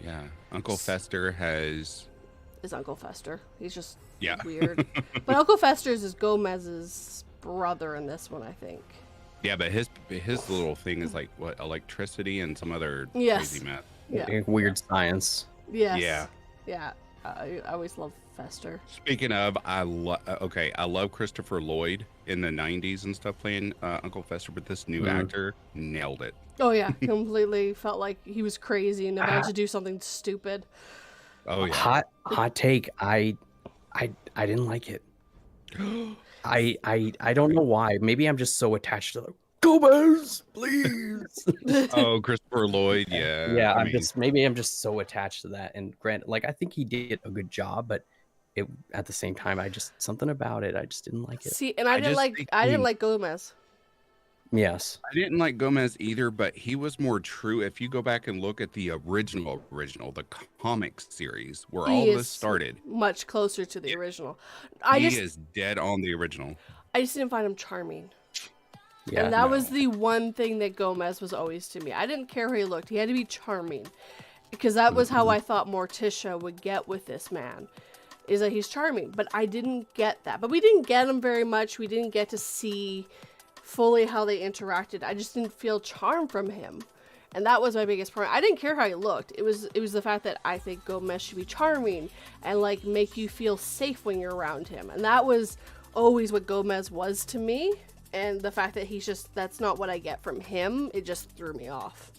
Yeah. Uncle Fester is Uncle Fester. He's just weird. But Uncle Fester's is Gomez's brother in this one, I think. Yeah, but his little thing is like what, electricity and some other crazy math. Yeah. Weird science. Yes. Yeah. Yeah. I always love Fester. Speaking of, I love Christopher Lloyd in the 90s and stuff playing Uncle Fester, but this new actor nailed it. Oh yeah, completely felt like he was crazy and about to do something stupid. Oh yeah. Hot take. I didn't like it. I don't know why. Maybe I'm just so attached to Gomez, please. Oh, Christopher Lloyd, yeah. Yeah, I'm just so attached to that. And granted, like I think he did a good job, but at the same time, something about it, I just didn't like it. See, and I didn't like Gomez. Yes. I didn't like Gomez either, but he was more true. If you go back and look at the original, the comic series where all this started, much closer to the original. He is dead on the original. I just didn't find him charming. Yeah, and that was the one thing that Gomez was always to me. I didn't care how he looked. He had to be charming. Because that was how I thought Morticia would get with this man. Is that he's charming. But I didn't get that. But we didn't get him very much. We didn't get to see fully how they interacted. I just didn't feel charm from him. And that was my biggest problem. I didn't care how he looked. It was the fact that I think Gomez should be charming and like make you feel safe when you're around him. And that was always what Gomez was to me. And the fact that that's not what I get from him, it just threw me off.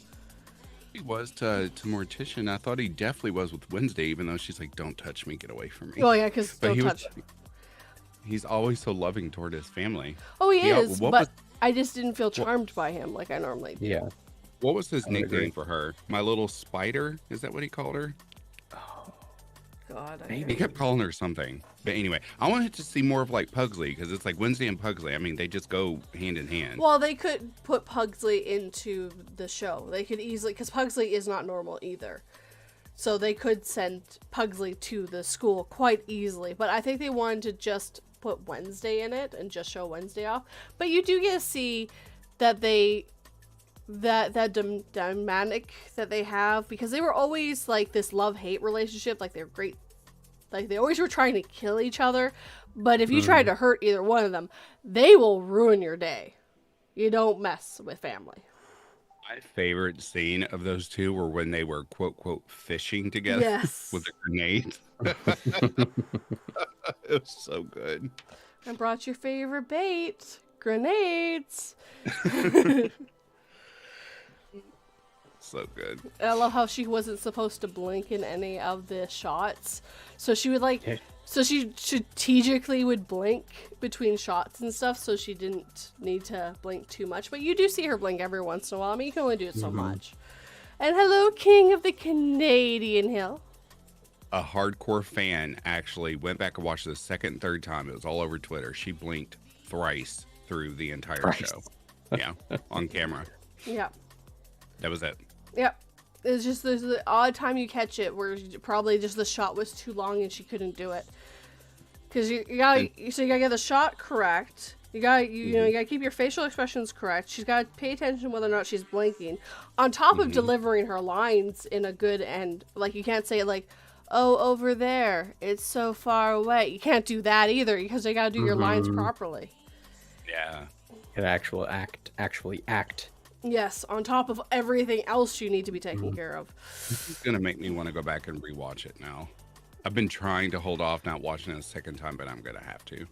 He was to Morticia. I thought he definitely was with Wednesday, even though she's like, "Don't touch me, get away from me." Oh yeah, because don't touch. He's always so loving toward his family. Oh, he is, but I just didn't feel charmed by him like I normally do. Yeah. What was his nickname for her? My little spider? Is that what he called her? God, he kept calling her something. But anyway, I wanted to see more of like Pugsley, because it's like Wednesday and Pugsley. I mean, they just go hand in hand. Well, they could put Pugsley into the show. They could easily, because Pugsley is not normal either. So they could send Pugsley to the school quite easily. But I think they wanted to just put Wednesday in it and just show Wednesday off. But you do get to see that dynamic that they have, because they were always like this love-hate relationship. Like they're great. Like they always were trying to kill each other. But if you try to hurt either one of them, they will ruin your day. You don't mess with family. My favorite scene of those two were when they were quote quote fishing together Yes. with a grenade. It was so good. I brought your favorite bait. Grenades. So good. I love how she wasn't supposed to blink in any of the shots. So she would like, so she strategically would blink between shots and stuff, so she didn't need to blink too much. But you do see her blink every once in a while. I mean, you can only do it so much. And hello, King of the Canadian Hill. A hardcore fan actually went back and watched the second and third time. It was all over Twitter. She blinked thrice through the entire show. Yeah, on camera. Yeah. That was it. Yep. It's just there's the odd time you catch it where probably just the shot was too long and she couldn't do it. Because you gotta get the shot correct. You gotta keep your facial expressions correct. She's gotta pay attention whether or not she's blinking. On top of delivering her lines in a good end. Like you can't say it like, oh, over there, it's so far away. You can't do that either because you gotta do your lines properly. Yeah. An actually act. Yes, on top of everything else you need to be taking care of. This is gonna make me want to go back and rewatch it now. I've been trying to hold off not watching it a second time, but I'm gonna have to.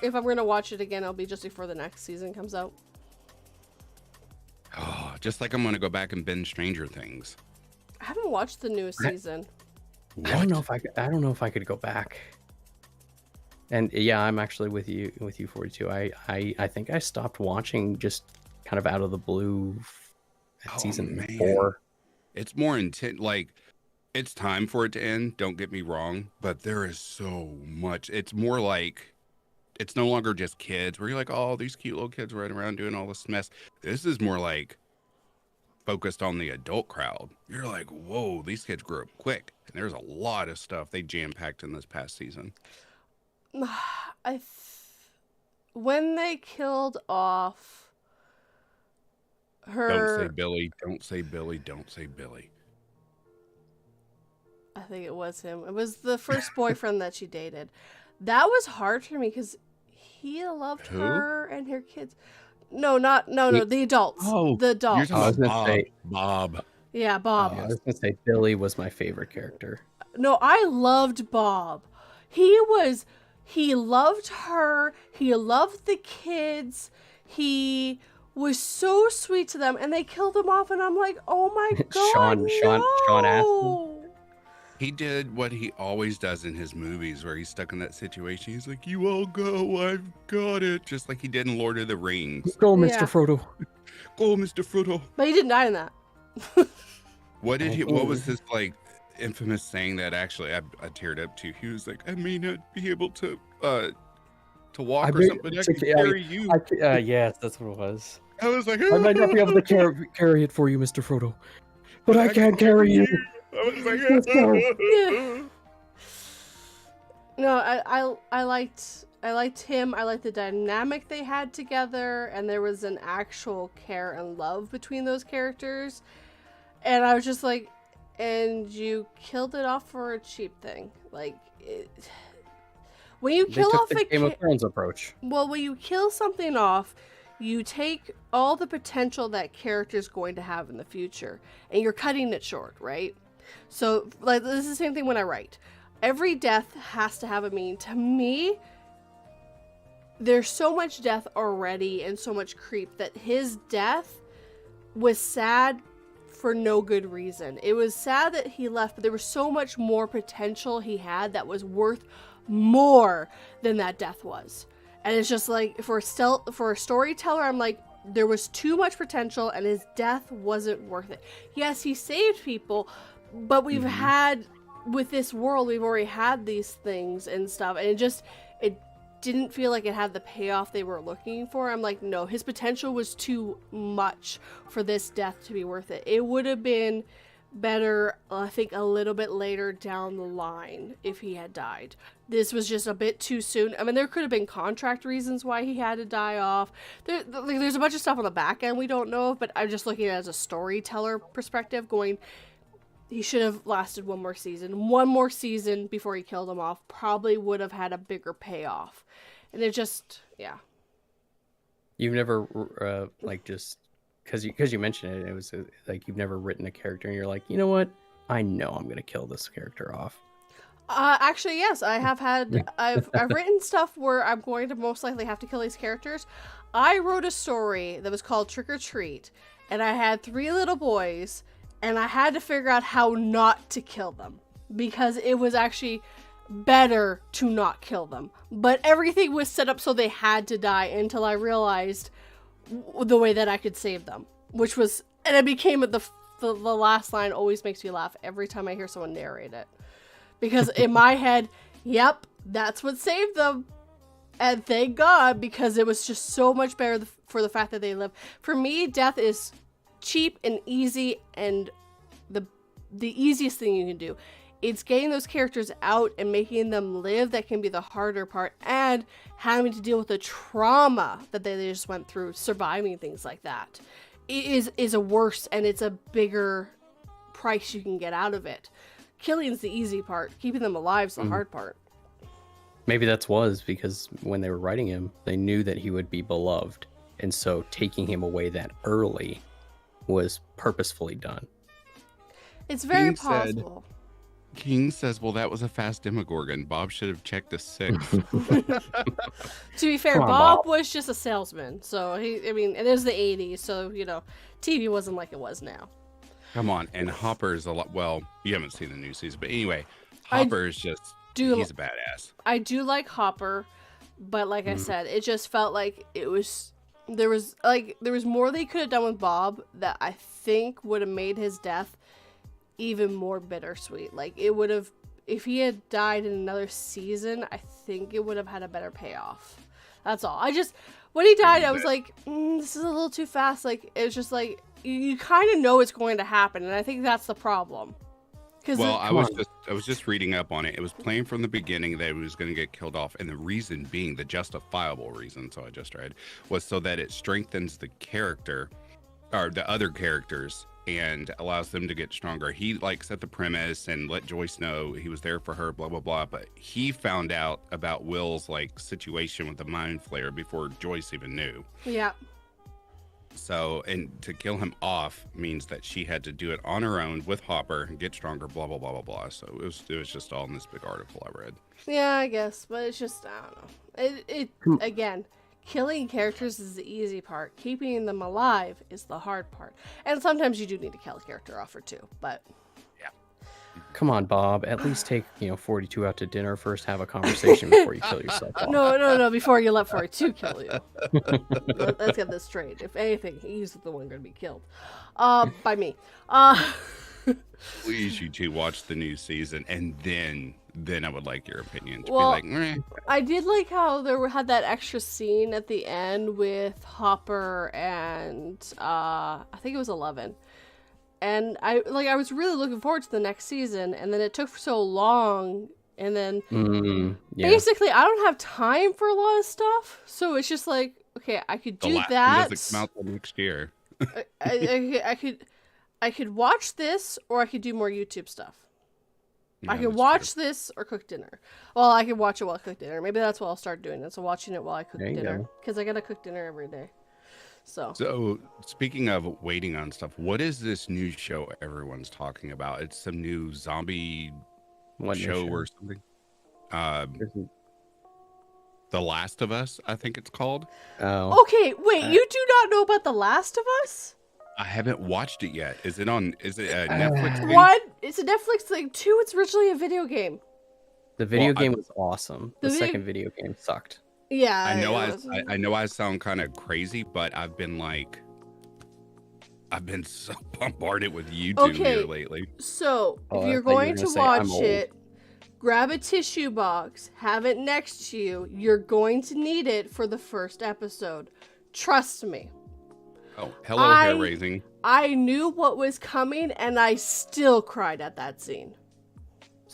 If I'm gonna watch it again, it'll be just before the next season comes out. Oh, just like I'm gonna go back and binge Stranger Things. I haven't watched the newest season. I don't know if I could go back. And yeah, I'm actually with you 42. I think I stopped watching just kind of out of the blue at season 4. It's more intense. Like, it's time for it to end. Don't get me wrong, but there is so much. It's more like it's no longer just kids where you're like, oh, these cute little kids running around doing all this mess. This is more like focused on the adult crowd. You're like, whoa, these kids grew up quick. And there's a lot of stuff they jam-packed in this past season. When they killed off her... Don't say Billy, don't say Billy, don't say Billy. I think it was him. It was the first boyfriend that she dated. That was hard for me because he loved her and her kids. No, the adults. Oh, the adults. You're talking about Bob. Yeah, Bob. I was gonna say Billy was my favorite character. No, I loved Bob. He loved her. He loved the kids. He was so sweet to them, and they killed him off, and I'm like, oh my god, Sean Astin. He did what he always does in his movies where he's stuck in that situation. He's like, you all go, I've got it. Just like he did in Lord of the Rings. Go, Mr. Frodo. Go, Mr. Frodo. But he didn't die in that. What was his like infamous saying that actually I teared up too? He was like, I may not be able to walk or something, but I can carry you. Yes, that's what it was. I was like, I might not be able to carry it for you, Mr. Frodo, but I can carry you. I was like, Yeah. No, I liked him. I liked the dynamic they had together, and there was an actual care and love between those characters. And I was just like, and you killed it off for a cheap thing. Like, when you kill off the Game of Thrones approach. Well, when you kill something off, you take all the potential that character's going to have in the future, and you're cutting it short, right? So, like, this is the same thing when I write. Every death has to have a meaning. To me, there's so much death already and so much creep that his death was sad for no good reason. It was sad that he left, but there was so much more potential he had that was worth more than that death was. And it's just like, for a storyteller, I'm like, there was too much potential and his death wasn't worth it. Yes, he saved people, but we've had, with this world, we've already had these things and stuff, and it didn't feel like it had the payoff they were looking for. I'm like, no, his potential was too much for this death to be worth it. It would have been better, I think, a little bit later down the line if he had died. This was just a bit too soon. I mean, there could have been contract reasons why he had to die off. There's a bunch of stuff on the back end we don't know of, but I'm just looking at it as a storyteller perspective, going, he should have lasted one more season. One more season before he killed him off probably would have had a bigger payoff. And it just, yeah. You've never, like, just... Because you mentioned it, it was like you've never written a character and you're like, you know what? I know I'm going to kill this character off. Actually, yes, I have had. I've written stuff where I'm going to most likely have to kill these characters. I wrote a story that was called Trick or Treat, and I had 3 little boys, and I had to figure out how not to kill them because it was actually better to not kill them. But everything was set up so they had to die until I realized the way that I could save them, which was, and it became the last line always makes me laugh every time I hear someone narrate it, because in my head, yep, that's what saved them, and thank God, because it was just so much better for the fact that they live. For me, death is cheap and easy, and the easiest thing you can do. It's getting those characters out and making them live that can be the harder part, and having to deal with the trauma that they just went through, surviving things like that. It is a worse, and it's a bigger price you can get out of it. Killing's the easy part. Keeping them alive is the hard part. Maybe that's was because when they were writing him, they knew that he would be beloved. And so taking him away that early was purposefully done. It's very possible. King says, well, that was a fast Demogorgon. Bob should have checked a 6. To be fair, Bob was just a salesman. So, it is the 80s. So, TV wasn't like it was now. Come on. And Hopper's a lot. Well, you haven't seen the new season. But anyway, Hopper's he's a badass. I do like Hopper. But like I said, it just felt like there was more they could have done with Bob that I think would have made his death even more bittersweet. Like, it would have, if he had died in another season, I think it would have had a better payoff. That's all. When he died, I was like, this is a little too fast. Like, it was just like, you kind of know it's going to happen, and I think that's the problem. Well, I was just reading up on it. It was plain from the beginning that he was going to get killed off, and the reason being, the justifiable reason, so I just read, was so that it strengthens the character, or the other characters, and allows them to get stronger. He set the premise and let Joyce know he was there for her, blah blah blah. But he found out about Will's situation with the mind flare before Joyce even knew. Yeah. So, and to kill him off means that she had to do it on her own with Hopper and get stronger, blah blah blah blah blah. So it was just all in this big article I read. Yeah, I guess, but it's just, I don't know. It again. Killing characters is the easy part. Keeping them alive is the hard part. And sometimes you do need to kill a character off or two, but... Yeah. Come on, Bob. At least take, 42 out to dinner first, have a conversation before you kill yourself off. No, before you let 42 kill you. Let's get this straight. If anything, he's the one going to be killed. By me. Please, you two, watch the new season, and then I would like your opinion. To well, be like, I did like how had that extra scene at the end with Hopper and I think it was 11. And I was really looking forward to the next season, and then it took so long, and then basically I don't have time for a lot of stuff, so it's just like, okay, I could do that. Doesn't come out till next year. I could watch this, or I could do more YouTube stuff. Yeah, I could watch this or cook dinner. Well, I could watch it while I cook dinner. Maybe that's what I'll start doing. So watching it while I cook dinner, because I gotta cook dinner every day. So speaking of waiting on stuff, what is this new show everyone's talking about? It's some new zombie show or something. The Last of Us, I think it's called. Oh. Okay, wait, you do not know about The Last of Us? I haven't watched it yet. Is it a Netflix thing? 1, it's a Netflix thing. 2, it's originally a video game. The video game was awesome. The second video game sucked. Yeah. I know I sound kind of crazy, but I've been so bombarded with YouTube here lately. So, if you're going to watch it, grab a tissue box, have it next to you. You're going to need it for the first episode. Trust me. Oh, hello, hair raising. I knew what was coming, and I still cried at that scene.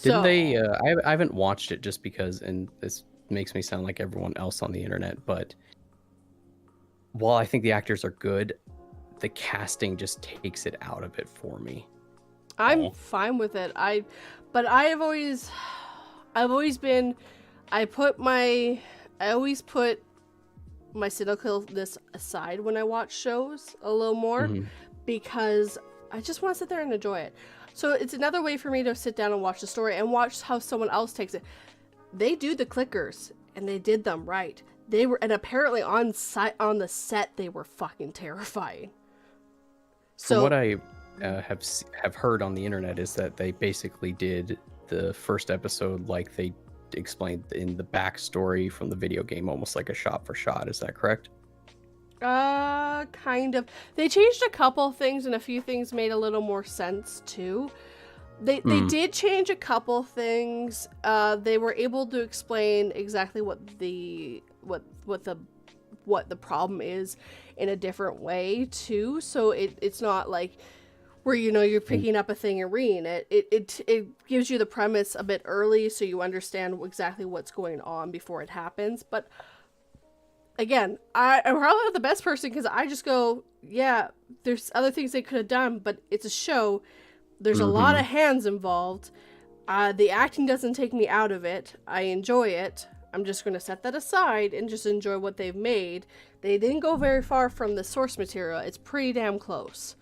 Didn't they? I haven't watched it just because, and this makes me sound like everyone else on the internet, but while I think the actors are good, the casting just takes it out of it for me. I'm fine with it. But I've always been, I always put my cynicalness aside when I watch shows a little more, because I just want to sit there and enjoy it. So it's another way for me to sit down and watch the story and watch how someone else takes it. They do the clickers, and they did them right. They were, and apparently on the set, they were fucking terrifying. So From what I have heard on the internet is that they basically did the first episode like they explained in the backstory from the video game, almost like a shot for shot. Is that correct? Kind of. They changed a couple things, and a few things made a little more sense too. They did change a couple things. They were able to explain exactly what the problem is in a different way too. So it's not like where you're picking up a thing and reading it. It gives you the premise a bit early, so you understand exactly what's going on before it happens. But again, I'm probably not the best person, because I just go, yeah, there's other things they could have done, but it's a show. There's a lot of hands involved. The acting doesn't take me out of it. I enjoy it. I'm just going to set that aside and just enjoy what they've made. They didn't go very far from the source material. It's pretty damn close.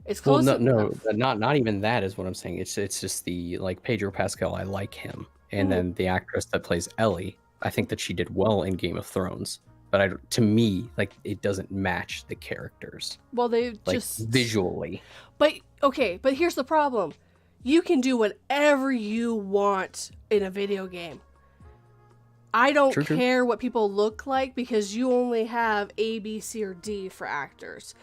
It's close. Well, no, not even that is what I'm saying. It's just the, like, Pedro Pascal. I like him, and then the actress that plays Ellie. I think that she did well in Game of Thrones, but to me, like, it doesn't match the characters. Well, they like, just visually. But okay, but here's the problem. You can do whatever you want in a video game. I don't care what people look like, because you only have A, B, C, or D for actors.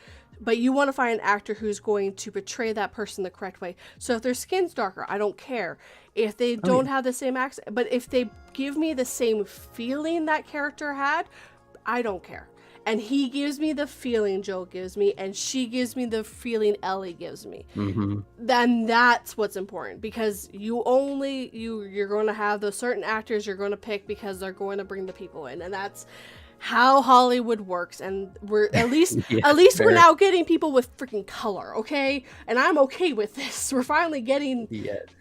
But you want to find an actor who's going to portray that person the correct way. So if their skin's darker, I don't care. If they don't have the same accent, but if they give me the same feeling that character had, I don't care. And he gives me the feeling Joe gives me, and she gives me the feeling Ellie gives me. Then that's what's important, because you're going to have those certain actors you're going to pick because they're going to bring the people in, and that's how Hollywood works. And we're at least we're now getting people with freaking color, okay? And I'm okay with this. We're finally getting.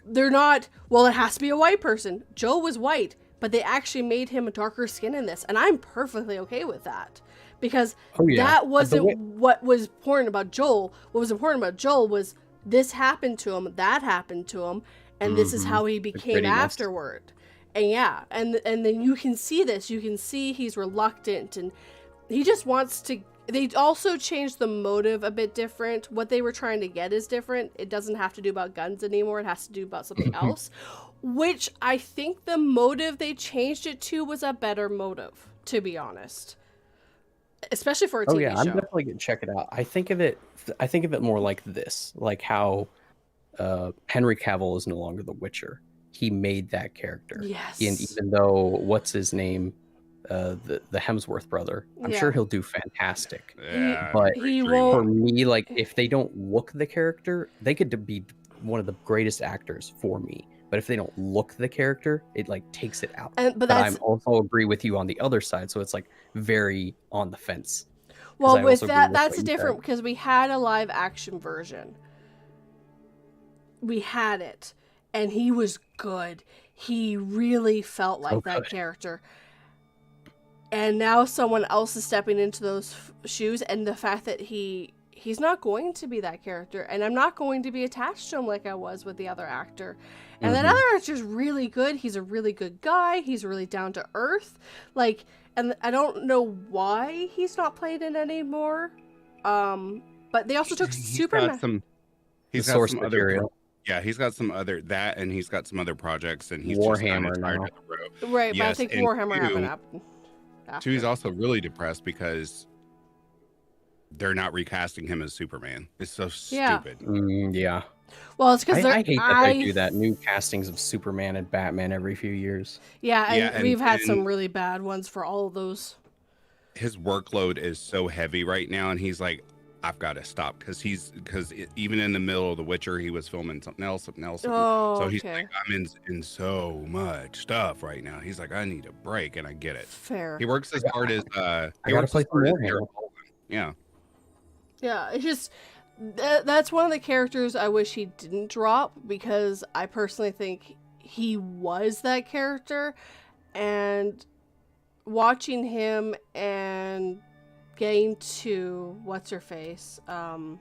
They're not. Well, it has to be a white person. Joe was white, but they actually made him a darker skin in this, and I'm perfectly okay with that. Because that wasn't what was important about Joel. What was important about Joel was this happened to him, that happened to him, and this is how he became afterward. And yeah, and then you can see this. You can see he's reluctant, and he just wants to. They also changed the motive a bit different. What they were trying to get is different. It doesn't have to do about guns anymore. It has to do about something else, which I think the motive they changed it to was a better motive, to be honest. Especially for a TV show. I'm definitely gonna check it out. I think of it more like this, like how Henry Cavill is no longer the Witcher. He made that character. Yes. And even though what's his name, the Hemsworth brother, I'm sure he'll do fantastic. Yeah, but he won't. For me, like, if they don't look the character, they could be one of the greatest actors for me. But if they don't look the character, it like takes it out. But I also agree with you on the other side, so it's like very on the fence. Well, with that, that's different, because we had a live action version. We had it, and he was good. He really felt like that character. And now someone else is stepping into those shoes, and the fact that he's not going to be that character, and I'm not going to be attached to him like I was with the other actor. And that other actor's really good. He's a really good guy. He's really down to earth. Like, and I don't know why he's not playing it anymore. But they also took Superman. He's got some material. He's got some other and he's got some other projects, and he's Warhammer just now. Right, yes, but I think Warhammer happened after. Two, he's also really depressed because they're not recasting him as Superman. It's so stupid. Well, it's because I hate that they do that, new castings of Superman and Batman every few years. Yeah, and we've had some really bad ones for all of those. His workload is so heavy right now, and he's like, I've got to stop because even in the middle of The Witcher, he was filming something else. Oh, So he's okay. like, I'm in so much stuff right now. He's like, I need a break, and I get it. Fair. He works as hard as I gotta play some more. Yeah. Yeah, it's just that's one of the characters I wish he didn't drop because I personally think he was that character, and watching him and getting to what's her face, the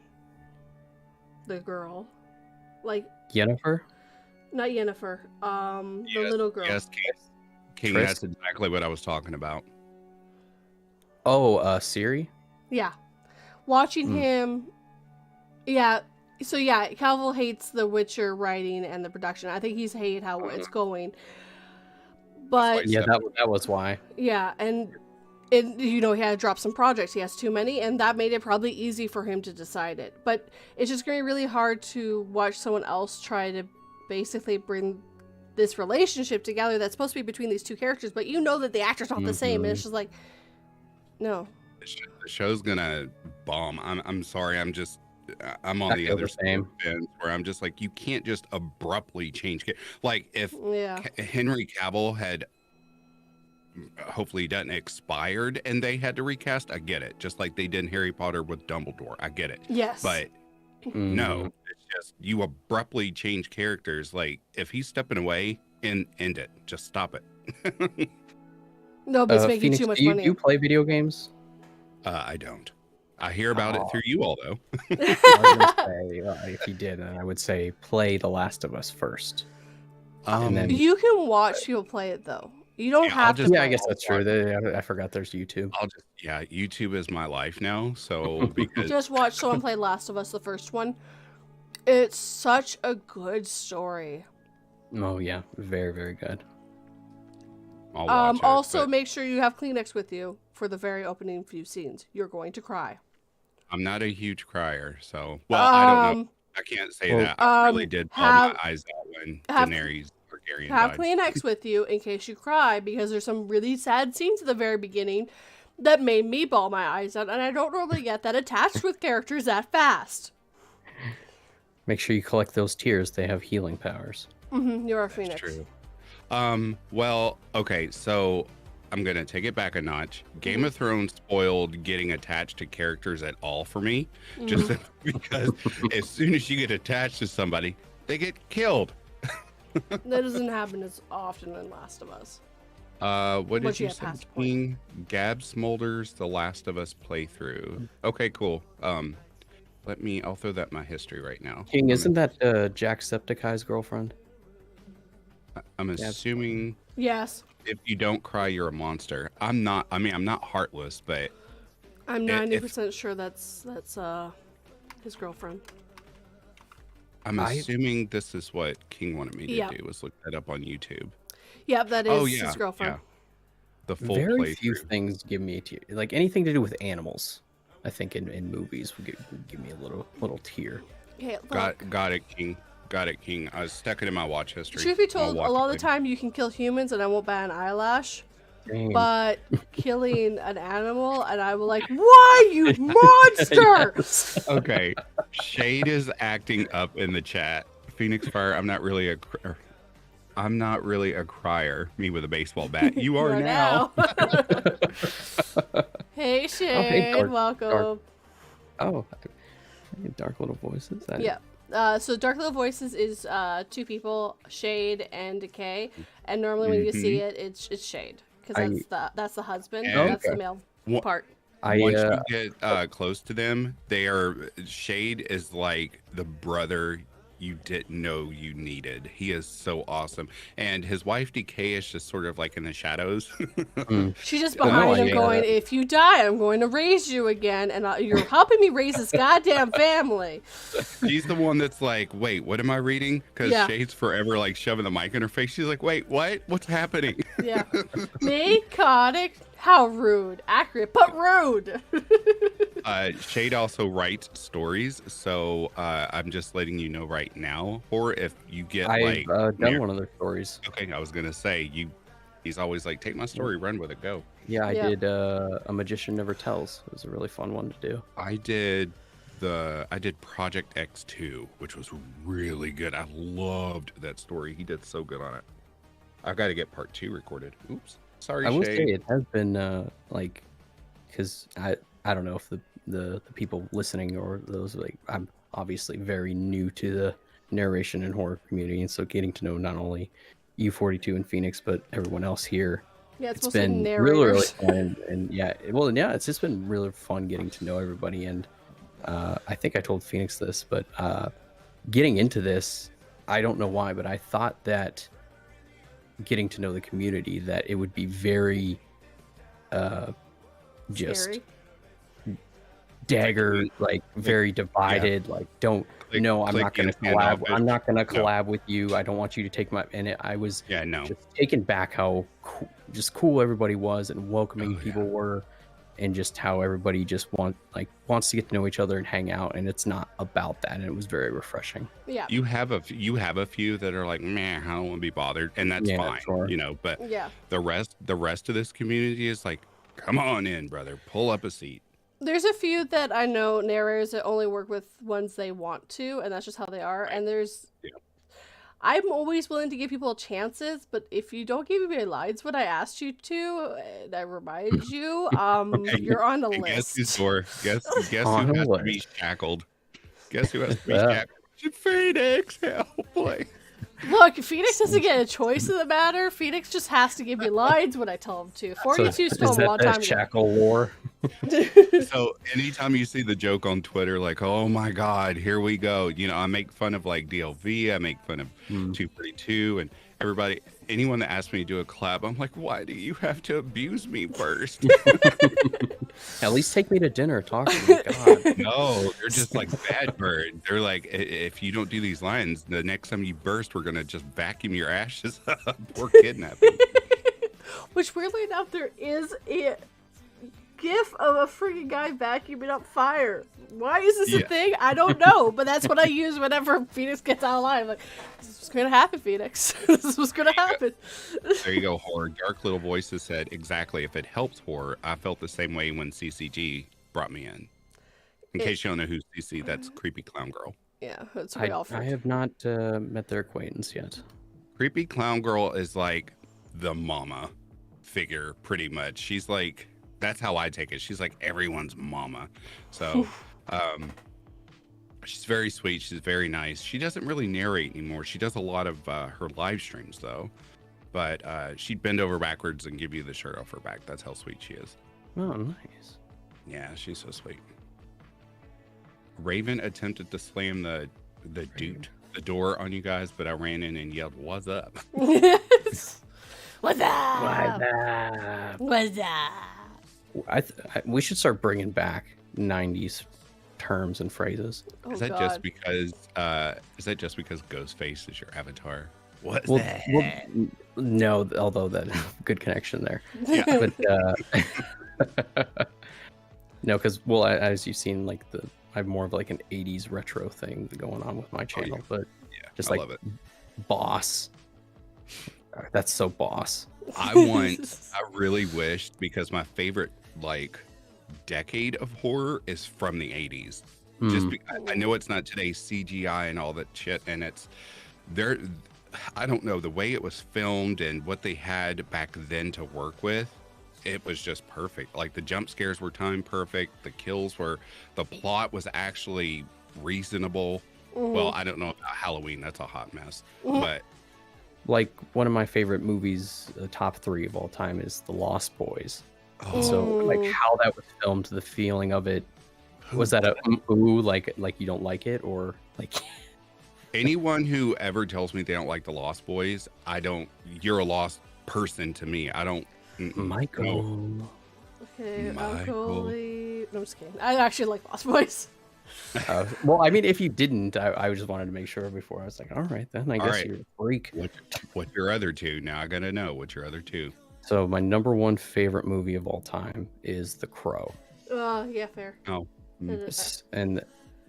girl, like Yennefer? not Yennefer, the little girl. Yes, King. Triss? That's exactly what I was talking about. Oh, Siri? Yeah, watching Hmm. him. Yeah. So yeah, Calville hates the Witcher writing and the production. I think he's hate how it's going. But Yeah, that was why. yeah, and he had to drop some projects. He has too many, and that made it probably easy for him to decide it. But it's just going to be really hard to watch someone else try to basically bring this relationship together that's supposed to be between these two characters, but you know that the actor's not the same, and it's just like, no. The show's gonna bomb. I'm sorry. I'm on the feel other the same. fence where I'm just like, you can't just abruptly change. Like if Yeah. Henry Cavill had, hopefully he doesn't, expired and they had to recast, I get it. Just like they did in Harry Potter with Dumbledore, I get it. Yes. But no, it's just you abruptly change characters. Like if he's stepping away, and end it. Just stop it. No, but it's making Phoenix, too much do money. you play video games? I don't. I hear about it through you all though. I was gonna say, if you did, I would say play The Last of Us first. And then- You can watch people play it though. You don't have to. Yeah, play I guess it. that's true. I forgot there's YouTube. YouTube is my life now. So because Just watch someone play Last of Us, the first one. It's such a good story. Oh yeah, very, very good. I'll watch it, Also, but make sure you have Kleenex with you for the very opening few scenes. You're going to cry. I'm not a huge crier, so I don't know. I can't say that. I really did bawl my eyes out when Daenerys Targaryen Have died. Kleenex with you in case you cry, because there's some really sad scenes at the very beginning that made me bawl my eyes out, and I don't normally get that attached with characters that fast. Make sure you collect those tears. They have healing powers. You're our Phoenix. True. Well, okay, so I'm gonna take it back a notch. Game of Thrones spoiled getting attached to characters at all for me, just because as soon as you get attached to somebody, they get killed. That doesn't happen as often in Last of Us. What did Once you you get say? past the point. King Gab Smolders, The Last of Us playthrough. Okay, cool. I'll throw that in my history right now. King, isn't that Jacksepticeye's girlfriend? I'm assuming Yes. if you don't cry, you're a monster. I'm not heartless, but I'm 90% sure that's his girlfriend. I'm assuming this is what King wanted me to Yeah. do, was look that up on YouTube. Yep, that is his girlfriend. Yeah. The full Very few playthrough. things give me a tear. Like anything to do with animals, I think in movies would give me a little tear. Okay, look. Got it, King. Got it, King. I was stuck it in my watch history. Truth be I'll told, a watch lot it of the later. time you can kill humans and I won't bat an eyelash. Dang. But killing an animal and I will like, why, you monster? Okay, Shade is acting up in the chat. Phoenix Fire. I'm not really a crier. Me with a baseball bat. You are now. Hey, Shade. Dark- Welcome. Oh, Dark Little Voices. Yeah. So Dark Little Voices is two people, Shade and Decay, and normally when you see it, it's Shade because that's the husband, Oh, that's the male part. Once you get close to them, Shade is like the brother you didn't know you needed. He is so awesome, and his wife Decay is just sort of like in the shadows. She's just behind him going, if you die, I'm going to raise you again, and you're helping me raise this goddamn family. She's the one that's like, wait, what am I reading? Because Shade's forever like shoving the mic in her face. She's like, wait, what? What's happening? Yeah. Me? Caught it? How rude. Accurate, but rude. Shade also writes stories, so I'm just letting you know right now. Or if you get I've done one of their stories. Okay, I was gonna say he's always like, take my story, run with it, go. Yeah, I did A Magician Never Tells. It was a really fun one to do. I did I did Project X2, which was really good. I loved that story. He did so good on it. I've got to get part 2 recorded. Oops. Sorry, I will Shay. say it has been like, because I don't know if the people listening or those, like, I'm obviously very new to the narration and horror community, and so getting to know not only U42 and Phoenix but everyone else here. Yeah, it's It's mostly been really narrators. fun, and yeah, well, yeah, it's just been really fun getting to know everybody. And I think I told Phoenix this, but getting into this, I don't know why, but I thought that getting to know the community, that it would be very just Scary. dagger, like very divided, like don't no, I'm not going to collab. I'm not going to collab with you. I don't want you to take my. And I was just taken back how cool everybody was and welcoming people were, and just how everybody just wants to get to know each other and hang out, and it's not about that, and it was very refreshing. Yeah. You have a few that are like, meh, I don't want to be bothered, and that's fine, sure. you know. But Yeah. the rest of this community is like, come on in, brother, pull up a seat. There's a few that I know narrators that only work with ones they want to, and that's just how they are. And there's, I'm always willing to give people chances, but if you don't give me lines when I asked you to, and I remind you, you're on the list. Guess who's door? Guess who has to be shackled? Guess who has to be shackled? Phoenix, help, boy. Look, Phoenix doesn't get a choice in the matter. Phoenix just has to give me lines when I tell him to. 42 stole him a long time ago. Shackle war. So anytime you see the joke on Twitter, like, oh my God, here we go. You know, I make fun of like DLV, I make fun of 242 and everybody, anyone that asks me to do a collab, I'm like, why do you have to abuse me first? At least take me to dinner. Talk to me. God. No, they're just like bad bird. They're like, if you don't do these lines, the next time you burst, we're going to just vacuum your ashes up or kidnap you. Which, weirdly enough, there is a gif of a freaking guy vacuuming up fire. Why is this a thing? I don't know, but that's what I use whenever Phoenix gets out of line. I'm like, this is going to happen, Phoenix. This is what's going to happen. There you go, horror. Dark Little Voices said, exactly. If it helps horror, I felt the same way when CCG brought me in. In case you don't know who CC, that's Creepy Clown Girl. Yeah, that's I have not met their acquaintance yet. Creepy Clown Girl is like the mama figure, pretty much. She's like, that's how I take it. She's like everyone's mama. So she's very sweet. She's very nice. She doesn't really narrate anymore. She does a lot of her live streams though. But she'd bend over backwards and give you the shirt off her back. That's how sweet she is. Oh, nice. Yeah, she's so sweet. Raven attempted to slam the door on you guys, but I ran in and yelled, "What's up?" What's up? What's up? We should start bringing back 90s terms and phrases. Is that just because Ghostface is your avatar? What's Well, that? no, although that good connection there. Yeah. But no, because as you've seen, like I have more of like an 80s retro thing going on with my channel, but just I like love it. Boss. That's so Boss. I really wished, because my favorite like decade of horror is from the 80s. Just I know it's not today's CGI and all that shit, and it's there. I don't know, the way it was filmed and what they had back then to work with, it was just perfect. Like the jump scares were timed perfect. The kills were, the plot was actually reasonable. Well, I don't know about Halloween. That's a hot mess. But like one of my favorite movies, the top 3 of all time, is The Lost Boys. So like how that was filmed, the feeling of it, was that a ooh, like you don't like it, or like anyone who ever tells me they don't like The Lost Boys, you're a lost person to me. I don't. Michael. No. Okay, Michael. No, I'm just kidding. I actually like Lost Boys. Well, I mean, if you didn't, I just wanted to make sure before. I was like, all right, then I guess you're a freak. What's your other 2? Now I gotta know. What's your other 2? So my number 1 favorite movie of all time is The Crow. Yeah, fair. Oh. And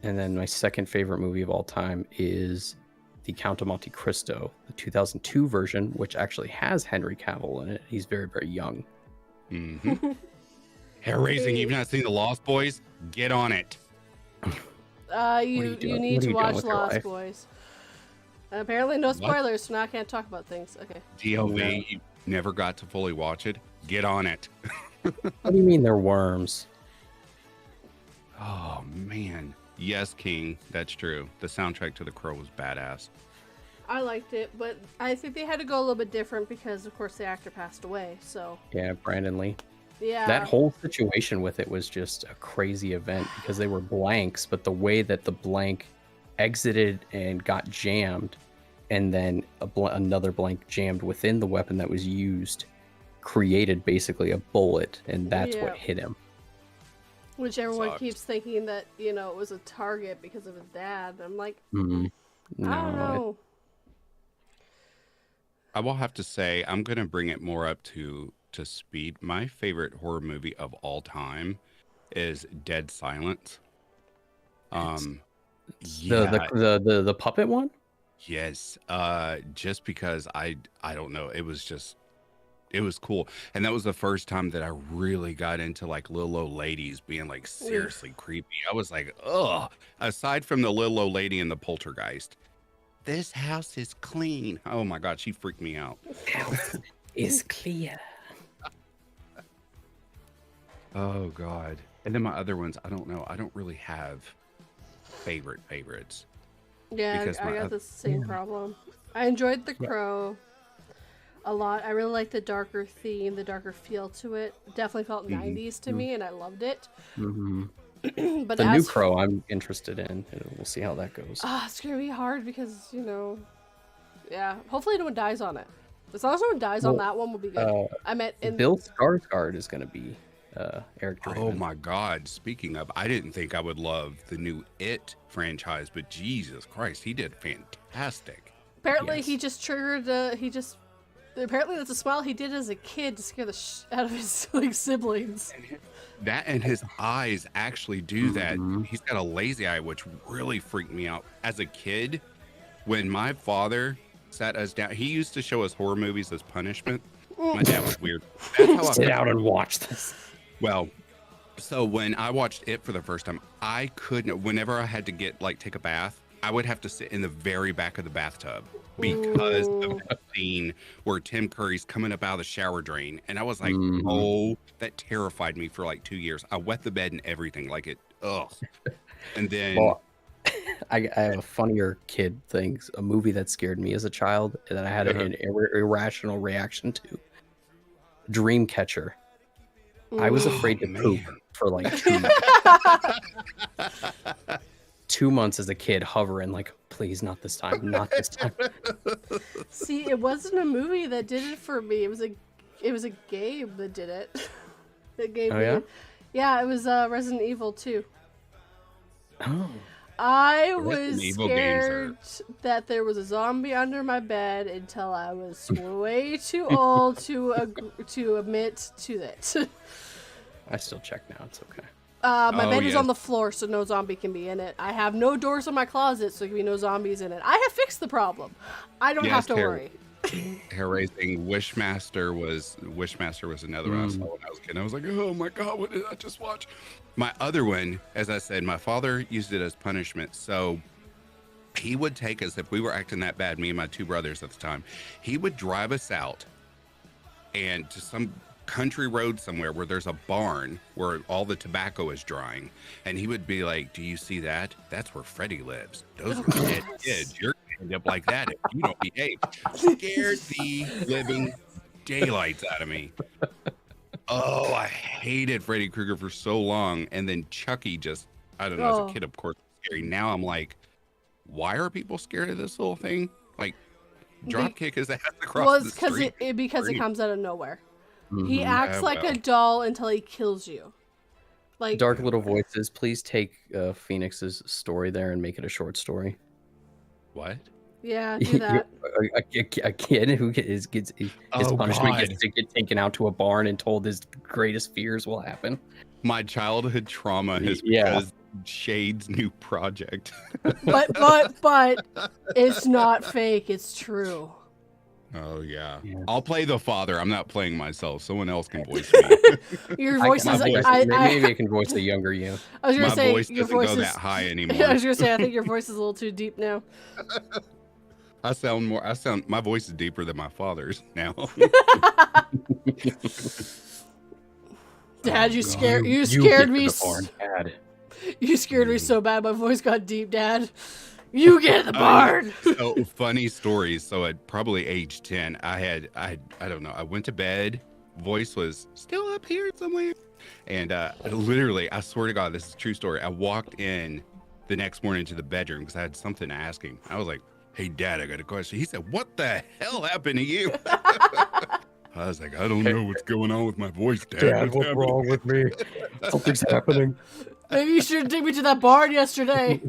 then my second favorite movie of all time is The Count of Monte Cristo, the 2002 version, which actually has Henry Cavill in it. He's very, very young. Hair raising. You've not seen The Lost Boys? Get on it. You need to watch Lost Boys. And apparently no spoilers, so now I can't talk about things. Okay. DOV, you never got to fully watch it. Get on it. What do you mean they're worms? Oh man. Yes, King. That's true. The soundtrack to The Crow was badass. I liked it, but I think they had to go a little bit different because, of course, the actor passed away. So Yeah, Brandon Lee. yeah, That whole situation with it was just a crazy event because they were blanks, but the way that the blank exited and got jammed, and then another blank jammed within the weapon that was used, created basically a bullet, and that's what hit him. which everyone Sucks. keeps thinking that it was a target because of his dad. I'm like, No, I don't know. I will have to say, I'm going to bring it more up to speed. My favorite horror movie of all time is Dead Silence. The puppet one. Yes. Just because I don't know, it was cool, and that was the first time that I really got into like little old ladies being like seriously creepy. I was like, ugh. Aside from the little old lady and the poltergeist, this house is clean. Oh my god, she freaked me out. House is clear. Oh god. And then my other ones, I don't know. I don't really have favorites. Yeah, Because I my got the same problem. I enjoyed The Crow a lot. I really liked the darker theme, the darker feel to it. Definitely felt 90s to me, and I loved it. Mm-hmm. But The new Crow, I'm interested in. We'll see how that goes. it's gonna be hard because yeah. Hopefully, no one dies on it. As long as no one dies on that one, will be good. I meant in Bill Skarsgård is going to be Eric Draven. Oh my god. Speaking of, I didn't think I would love the new It franchise, but Jesus Christ, he did fantastic. Apparently, Yes. he just triggered. Apparently, that's a smile he did as a kid to scare the out of his siblings. That and his eyes actually do that. Mhm. He's got a lazy eye, which really freaked me out. As a kid, when my father sat us down, he used to show us horror movies as punishment. My dad was weird. That's how Sit down and watch this. Well, so when I watched it for the first time, I couldn't, whenever I had to take a bath, I would have to sit in the very back of the bathtub because of the scene where Tim Curry's coming up out of the shower drain. And I was like, oh, that terrified me for like 2 years. I wet the bed and everything, ugh. And then... Well, I have a funnier kid thing. A movie that scared me as a child and that I had an irrational reaction to. Dreamcatcher. I was afraid to poop for like 2 months. 2 months as a kid, hovering like, please, not this time, not this time. See, it wasn't a movie that did it for me. It was a game that did it. The game. Oh, yeah? Yeah, it was Resident Evil 2. Oh. I Resident was Evil scared that there was a zombie under my bed until I was way too old to admit to it. I still check now. It's okay. My bed is yes. on the floor, so no zombie can be in it. I have no doors in my closet, so there can be no zombies in it. I have fixed the problem. I don't have to worry. Hair raising. Wishmaster was another one I saw when I was a kid. I was like, oh my god, what did I just watch? My other one, as I said, my father used it as punishment. So he would take us, if we were acting that bad, me and my 2 brothers at the time, he would drive us out and to some country road somewhere where there's a barn where all the tobacco is drying, and he would be like, do you see that? That's where Freddy lives. Those are dead kids. You're gonna end up like that if you don't behave. Scared the living daylights out of me. Oh, I hated Freddy Krueger for so long, and then Chucky just, I don't know, as a kid, of course, scary. Now I'm like, why are people scared of this little thing? Like, drop kick his ass across the street. Because it comes out of nowhere. Mm-hmm. He acts like a doll until he kills you. Like Dark Little Voices, please take Phoenix's story there and make it a short story. What? Yeah, do that. A kid who gets his punishment God. gets to get taken out to a barn and told his greatest fears will happen. My childhood trauma is Yeah. because Shade's new project. But it's not fake. It's true. Oh yeah. Yeah. I'll play the father. I'm not playing myself. Someone else can voice me. Your voice is like maybe I can voice a younger you. I was gonna My say voice your doesn't voice go is that high I anymore. was gonna say I think your voice is a little too deep now. My voice is deeper than my father's now. Dad, you scared me. Dad. You scared me so bad. My voice got deep, Dad. You get in the barn. So funny stories. So at probably age 10, I don't know. I went to bed. Voice was still up here somewhere. And literally, I swear to God, this is a true story. I walked in the next morning to the bedroom because I had something to ask him. I was like, "Hey, Dad, I got a question." He said, "What the hell happened to you?" I was like, "I don't know what's going on with my voice, Dad. What's wrong with me? Something's happening. Maybe you should take me to that barn yesterday.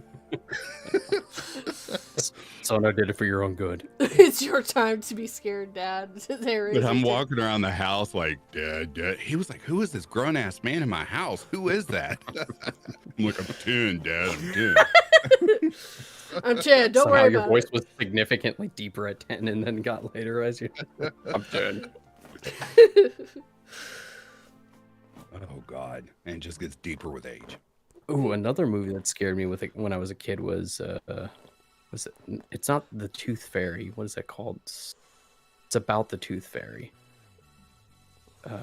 Son, I did it for your own good. It's your time to be scared, Dad. There is. But I'm walking around the house like, Dad. He was like, "Who is this grown ass man in my house? Who is that?" I'm like, "I'm 10, Dad. I'm 10." I'm 10. Don't worry your about voice it. was significantly deeper at 10 and then got later as you. I'm 10. Oh God, and it just gets deeper with age. Ooh, another movie that scared me when I was a kid was it's not The Tooth Fairy. What is that called? It's about the Tooth Fairy.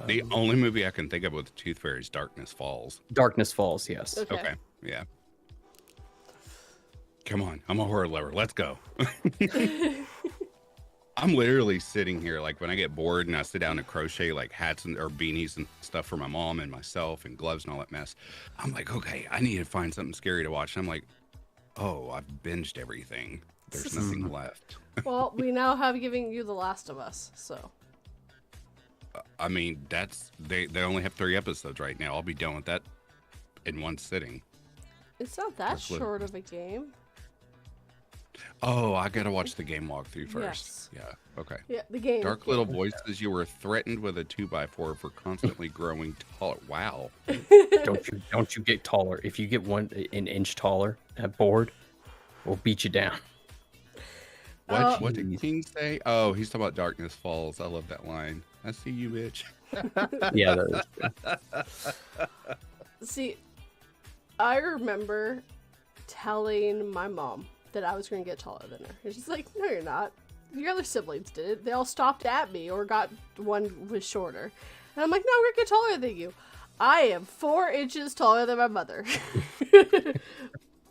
The only movie I can think of with the Tooth Fairy is Darkness Falls. Darkness Falls, yes. Okay, yeah. Come on, I'm a horror lover. Let's go. I'm literally sitting here, like when I get bored and I sit down and crochet like hats or beanies and stuff for my mom and myself and gloves and all that mess. I'm like, okay, I need to find something scary to watch. And I'm like, oh, I've binged everything. There's nothing left. Well, we now have given you The Last of Us, so. I mean, they only have 3 episodes right now. I'll be done with that in one sitting. It's not that short of a game. Oh, I gotta watch the game walkthrough first. Yes. Yeah. Okay. Yeah, the game. Dark Little Voices. You were threatened with a 2x4 for constantly growing taller. Wow. Don't you get taller. If you get an inch taller at board, we'll beat you down. What did King say? Oh, he's talking about Darkness Falls. I love that line. I see you, bitch. Yeah, that is. See, I remember telling my mom that I was going to get taller than her. And she's like, "No, you're not. Your other siblings did it. They all stopped at me or got one was shorter." And I'm like, "No, we're going to get taller than you. I am 4 inches taller than my mother."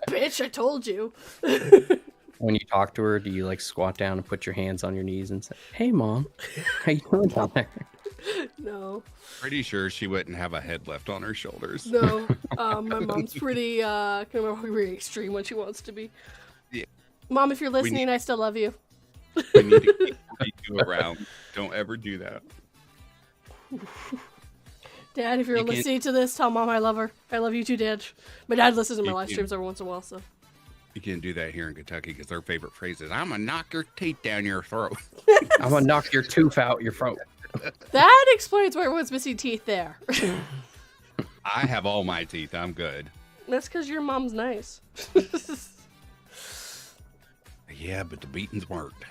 Bitch, I told you. When you talk to her, do you like squat down and put your hands on your knees and say, "Hey, Mom, how you doing down there?" No. Pretty sure she wouldn't have a head left on her shoulders. No. My mom's pretty extreme when she wants to be. Yeah. Mom, if you're listening, I still love you. We need to keep you around. Don't ever do that. Dad, if you're listening to this, tell Mom I love her. I love you too, Dad. My dad listens to my live streams every once in a while, so. You can't do that here in Kentucky because their favorite phrase is, "I'm gonna knock your teeth down your throat." I'm gonna knock your tooth out your throat. That explains why everyone's missing teeth there. I have all my teeth. I'm good. That's because your mom's nice. Yeah, but the beatings worked.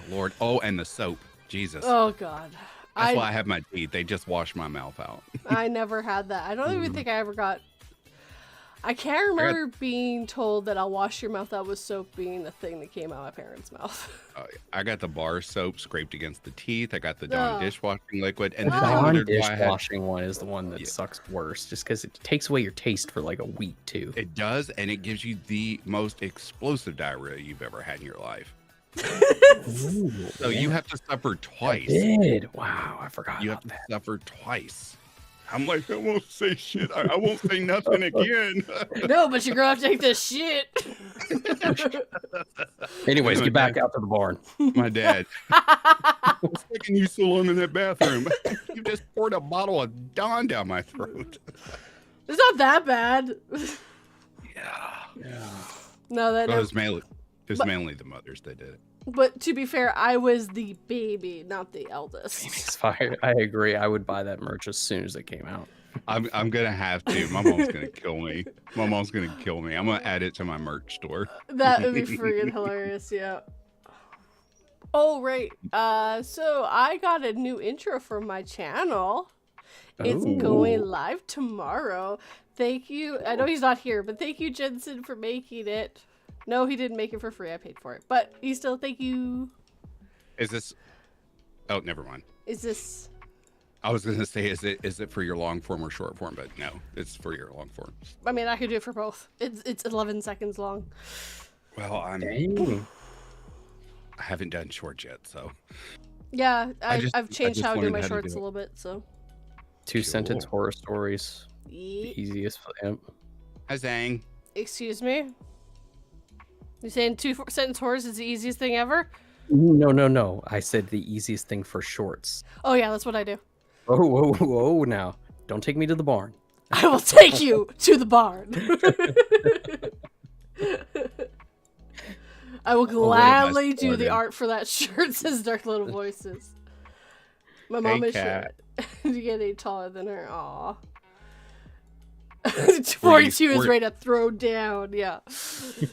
Lord. Oh, and the soap. Jesus. Oh, God. That's why I have my teeth. They just wash my mouth out. I never had that. I don't even think I ever got... I can't remember being told that I'll wash your mouth out with soap being the thing that came out of my parents' mouth. I got the bar soap scraped against the teeth. I got the Dawn dishwashing liquid. And The then I Dawn wondered why dishwashing one is the one that sucks worse, just because it takes away your taste for like a week, too. It does, and it gives you the most explosive diarrhea you've ever had in your life. Ooh, So you have to suffer twice. I did. Wow, I forgot You about have to that. suffer twice. I'm like, I won't say shit. I won't say nothing again. No, but you're going to have to take this shit. Anyways, get back out to the barn. My dad. What's taking you so long in that bathroom? You just poured a bottle of Dawn down my throat. It's not that bad. Yeah. No, that Well, never... it's mainly It's But- mainly the mothers that did it. But to be fair, I was the baby, not the eldest. Phoenix Fire. I agree. I would buy that merch as soon as it came out. I'm gonna have to. My mom's gonna kill me. My mom's gonna kill me. I'm gonna add it to my merch store. That would be friggin' hilarious, yeah. Oh, right. So I got a new intro for my channel. It's Ooh. going live tomorrow. Thank you. I know he's not here, but thank you, Jensen, for making it. No, he didn't make it for free. I paid for it. But he still, thank you. Is this? Oh, never mind. Is this... I was gonna say, is it for your long form or short form? But no, it's for your long form. I mean, I could do it for both. It's 11 seconds long. Well, Dang. I haven't done short yet, so Yeah, I I've changed just how I do learned my how to shorts do a it. little bit, so... 2-sentence Cool. horror stories. Ye- The easiest. Yep. hi Zang. Excuse me? You saying 2-sentence horrors is the easiest thing ever? No. I said the easiest thing for shorts. Oh yeah, that's what I do. Whoa, now. Don't take me to the barn. I will take you to the barn. I will gladly do the started. art for that shirt, says Dark Little Voices. My mom is Kat. getting taller than her. Aw. 42 is were- ready to throw down, yeah.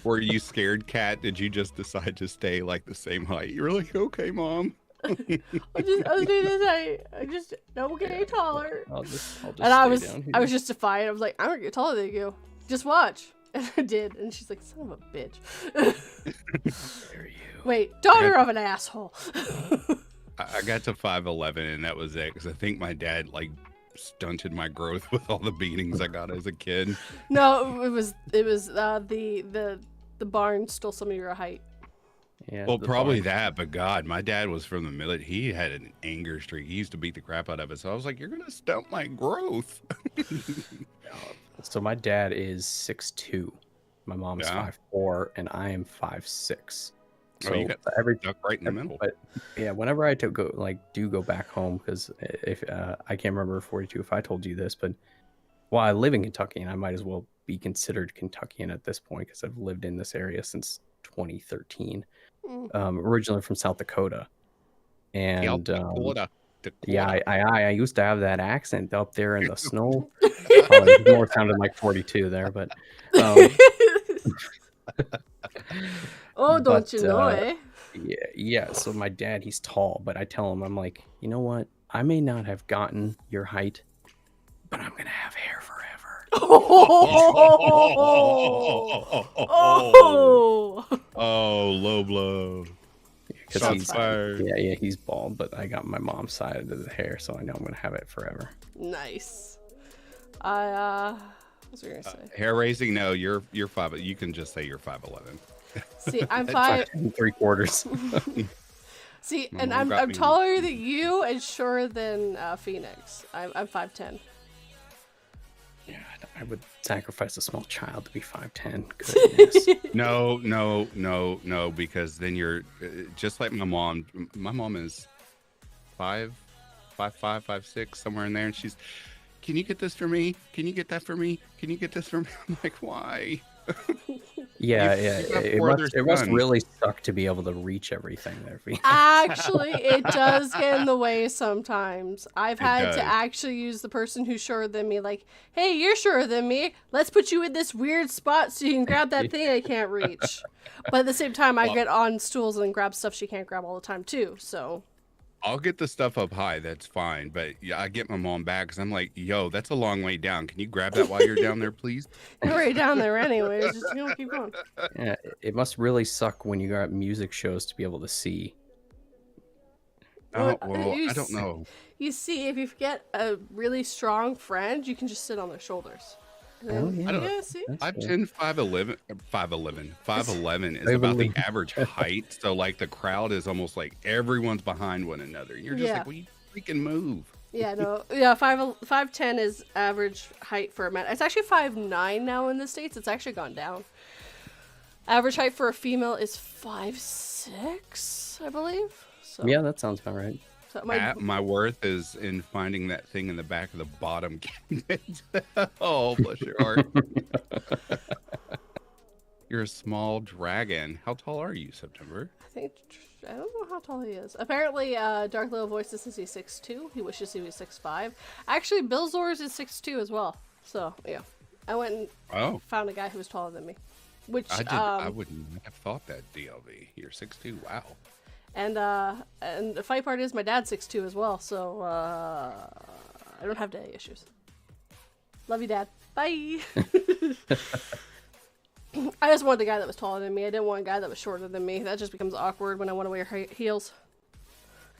Were you scared, Kat? Did you just decide to stay like the same height? You were like, okay, mom. I'll do this. I just don't get any taller. I'll just And stay I was down here. just defiant. I was like, I'm gonna get taller than you. Just watch. And I did. And she's like, son of a bitch. Dare you. Wait, daughter of an asshole. I got to 5'11", and that was it. Because I think my dad like stunted my growth with all the beatings I got as a kid. No, it was the barn stole some of your height. Yeah, Well, the probably barn. that, but God, my dad was from the military. He had an anger streak. He used to beat the crap out of us. So I was like, "You're gonna stunt my growth." So my dad is 6'2". My mom's Yeah. 5'4", and I am 5'6". So Oh, you got every stuck right in the middle. But yeah, whenever I do go back home, because if I can't remember 42 if I told you this, but while I live in Kentucky, and I might as well be considered Kentuckian at this point because I've lived in this area since 2013. Mm. Originally from South Dakota, and Dakota. yeah, I used to have that accent up there in the snow. Probably more sounded like 42 there, but Oh, don't but, you know, eh? yeah. So my dad, he's tall, but I tell him, I'm like, you know what? I may not have gotten your height, but I'm gonna have hair forever. Oh. Oh, low blow. Because Shots he's fired. yeah, he's bald, but I got my mom's side of the hair, so I know I'm gonna have it forever. Nice. What was I gonna say? Hair raising? No, you're 5. You can just say you're 5'11". See, I'm 5. 5'3". See, My and mom I'm got me- taller than you and shorter than Phoenix. I'm 5'10". Yeah, I would sacrifice a small child to be 5'10". Goodness. No, because then you're just like my mom. My mom is 5'5", 5'6", somewhere in there, and she's, "Can you get this for me? Can you get that for me? Can you get this for me?" I'm like, why? Yeah, You yeah. got It four must, other it must sons. really suck to be able to reach everything there. Phoenix. Actually, it does get in the way sometimes. I've It had does. to actually use the person who's shorter than me, like, hey, you're shorter than me. Let's put you in this weird spot so you can grab that thing I can't reach. But at the same time, I Well- get on stools and grab stuff she can't grab all the time, too. So, I'll get the stuff up high. That's fine. But yeah, I get my mom back because I'm like, yo, that's a long way down. Can you grab that while you're down there, please? you're already down there anyways. Just, keep going. Yeah, it must really suck when you go at music shows to be able to see. Oh, Well, well, you I don't s- know. You see, if you get a really strong friend, you can just sit on their shoulders. And Oh, then- yeah. I don't- yeah, see? That's I'm cool. 10, 5'11". 5'11" is about the 5'11". average height. So like the crowd is almost like everyone's behind one another. You're just Yeah. like, well, you freaking move. Yeah, no, yeah, 5'10" is average height for a man. It's actually 5'9" now in the States. It's actually gone down. Average height for a female is 5'6", I believe. So, Yeah, that sounds about right. so my, My worth is in finding that thing in the back of the bottom cabinet. Oh, bless your heart. You're a small dragon. How tall are you, September? I don't know how tall he is. Apparently, Dark Little Voice says he's 6'2". He wishes he was 6'5". Actually, Bill Zors is 6'2" as well. So, yeah. I went and found a guy who was taller than me. Which, I wouldn't have thought that, DLV. You're 6'2". Wow. And the funny part is my dad's 6'2" as well, so I don't have daddy issues. Love you, Dad. Bye! I just wanted a guy that was taller than me. I didn't want a guy that was shorter than me. That just becomes awkward when I want to wear heels.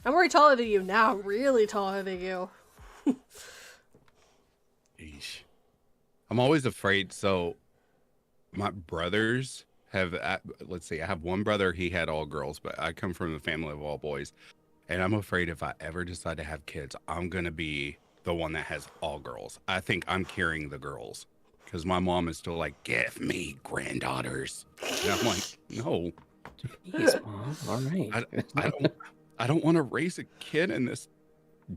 I'm already taller than you. Now I'm really taller than you. Eesh. I'm always afraid. So my brothers have, let's see, I have one brother, he had all girls, but I come from a family of all boys. And I'm afraid if I ever decide to have kids, I'm going to be the one that has all girls. I think I'm carrying the girls. Because my mom is still like, give me granddaughters. And I'm like, no. Jeez, Mom. All right. I don't want to raise a kid in this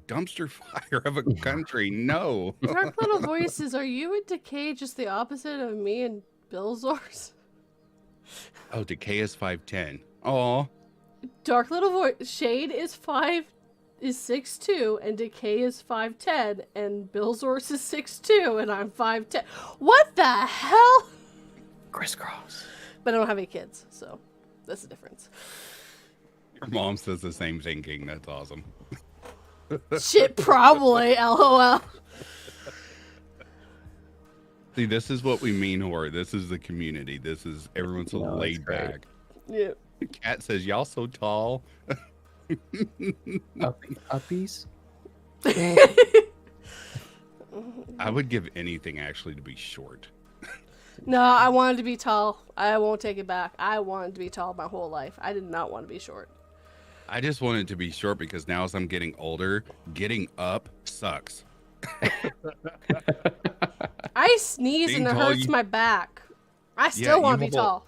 dumpster fire of a country. No. Dark Little Voices, are you and Decay just the opposite of me and Bill Zors? Oh, Decay is 5'10". Oh. Dark Little Voice, Shade is 6'2", and Decay is 5'10", and Bill Zors is 6'2", and I'm 5'10". What the hell? Crisscross. But I don't have any kids, so that's the difference. Your mom says the same thinking. That's awesome. Shit, probably, LOL. See, this is what we mean, Horror. This is the community. This is everyone's so laid back. Yeah. Cat says, y'all so tall. Uppies? I would give anything actually to be short. No, I wanted to be tall. I won't take it back. I wanted to be tall my whole life. I did not want to be short. I just wanted to be short because now as I'm getting older, getting up sucks. I sneeze Being and it tall, hurts my back. I still want to be tall.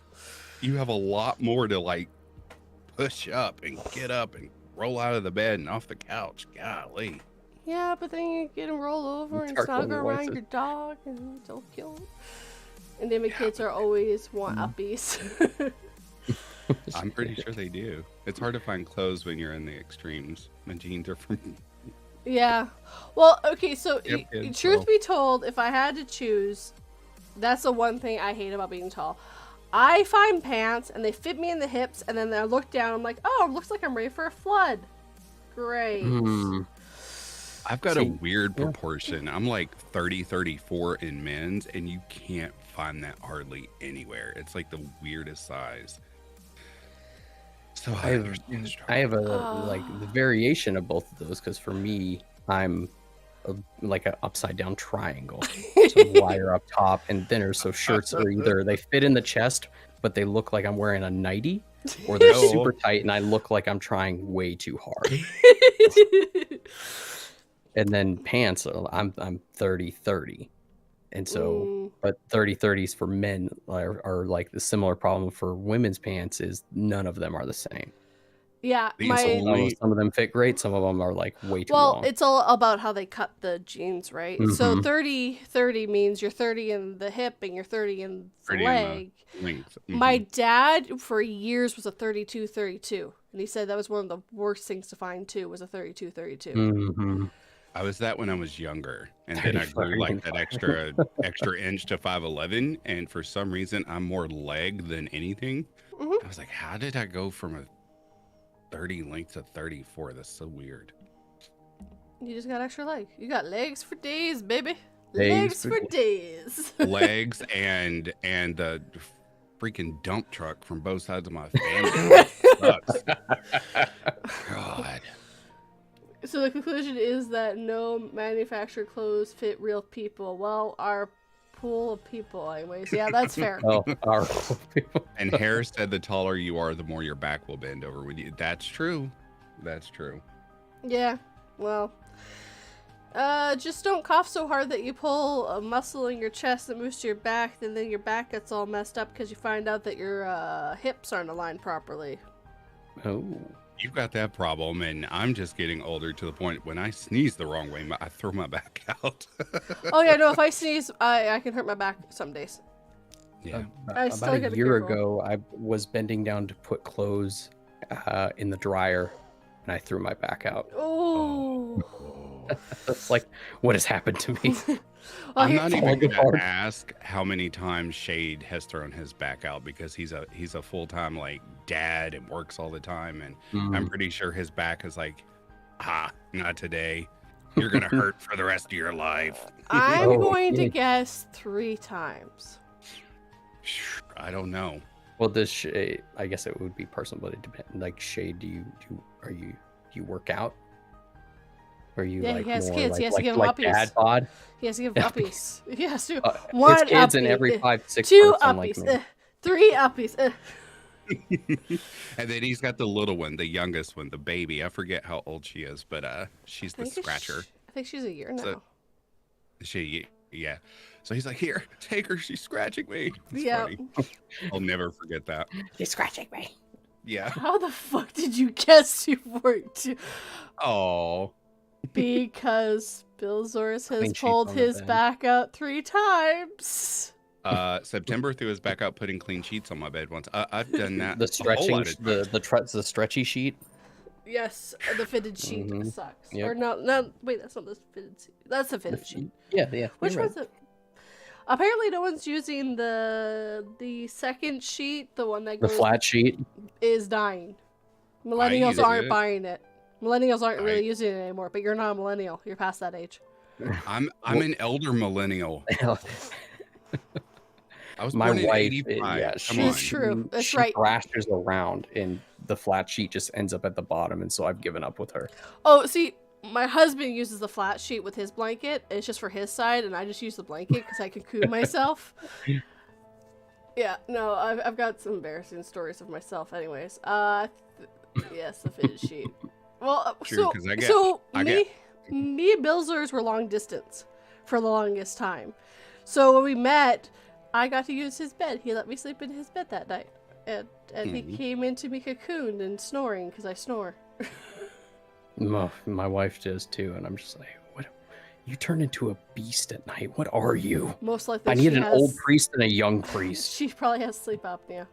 You have a lot more to like push up and get up and roll out of the bed and off the couch. Golly. Yeah, but then you get to roll over and snuggle around your dog and it's so cute. And then my kids are always want uppies. I'm pretty sure they do. It's hard to find clothes when you're in the extremes. My jeans are from... Yeah. Well, okay, so Yep, truth be told, if I had to choose, that's the one thing I hate about being tall. I find pants and they fit me in the hips, and then I look down, I'm like, oh, it looks like I'm ready for a flood. Great. I've got a weird proportion. I'm like 30, 34 in men's, and you can't find that hardly anywhere. It's like the weirdest size. So I have a like the variation of both of those because for me, I'm like an upside down triangle. So wire up top and thinner. So shirts are either they fit in the chest, but they look like I'm wearing a nightie, or they're super tight and I look like I'm trying way too hard. And then pants, I'm 30-30. And so, but 30-30s for men are like the similar problem for women's pants is none of them are the same. Yeah, some of them fit great. Some of them are like way too long. Well, it's all about how they cut the jeans, right? So 30-30 means you're 30 in the hip and you're 30 in the leg. My dad for years was a 32-32, and he said that was one of the worst things to find too, was a 32-32. I was that when I was younger, and then I grew like that extra inch to 5'11", and for some reason I'm more leg than anything. I was like, how did I go from a 30 length to 34? That's so weird. You just got extra leg. You got legs for days, baby. Legs for days. Legs and the freaking dump truck from both sides of my family. Sucks. God. So the conclusion is that no manufactured clothes fit real people. Well, our pool of people, anyways. Yeah, that's fair. Our pool of people. And Harris said the taller you are, the more your back will bend over with you. That's true. That's true. Yeah. Well, just don't cough so hard that you pull a muscle in your chest that moves to your back, and then your back gets all messed up because you find out that your hips aren't aligned properly. Oh. You've got that problem, and I'm just getting older to the point when I sneeze the wrong way, I throw my back out. Oh yeah, no, if I sneeze, I can hurt my back some days. Yeah. I still About a gotta year careful. ago, I was bending down to put clothes in the dryer, and I threw my back out. Oh. That's like what has happened to me. Well, I'm here- not all even good gonna hard. ask how many times Shade has thrown his back out because he's a full-time like dad and works all the time, and I'm Mm. pretty sure his back is like, not today. You're gonna hurt for the rest of your life. I'm Oh, going to yeah. guess 3 times. I don't know. Well, this Shade, I guess it would be personal, but it depends. Like Shade, do you work out? Or are you Yeah, like he has more kids. like He has to give 'em like uppies. dad bod? He has to give uppies. He has to. It's 1 kids in uppie, every 5'6" 2 person like uppies, me. 3 uppies. And then he's got the little one, the youngest one, the baby. I forget how old she is, but she's the scratcher. I think she's a year now. So- Yeah. So he's like, here, take her. She's scratching me. It's Yeah. funny. I'll never forget that. He's scratching me. Yeah. How the fuck did you guess you were to? Oh. Because Bill Zoris has Clean sheets pulled on the his bed. back out 3 times. September threw his back out putting clean sheets on my bed once. I've done that. The a whole stretching, lot of times. the stretchy sheet. Yes, the fitted sheet Mhm. sucks. Yep. Or no, wait, that's not the fitted sheet. That's the fitted sheet. Yeah. Which you're was it? Apparently, no one's using the second sheet. The one that the goes flat sheet. is dying. use Millennials aren't it. buying it. Millennials aren't I- really using it anymore. But you're not a millennial. You're past that age. I'm an elder millennial. I was My born in wife, 85. yeah, Come she, on. It's true. That's she right. thrashes around, and the flat sheet just ends up at the bottom, and so I've given up with her. Oh, see, my husband uses the flat sheet with his blanket. It's just for his side, and I just use the blanket because I cocoon myself. Yeah, no, I've got some embarrassing stories of myself. Anyways, yes, the fitted sheet. Well, True, 'cause I me and Bill Zers were long distance for the longest time. So when we met, I got to use his bed. He let me sleep in his bed that night, and he came into me cocooned and snoring because I snore. My wife does too, and I'm just like, what? You turn into a beast at night. What are you? Most likely, I need she an has, old priest and a young priest. She probably has sleep apnea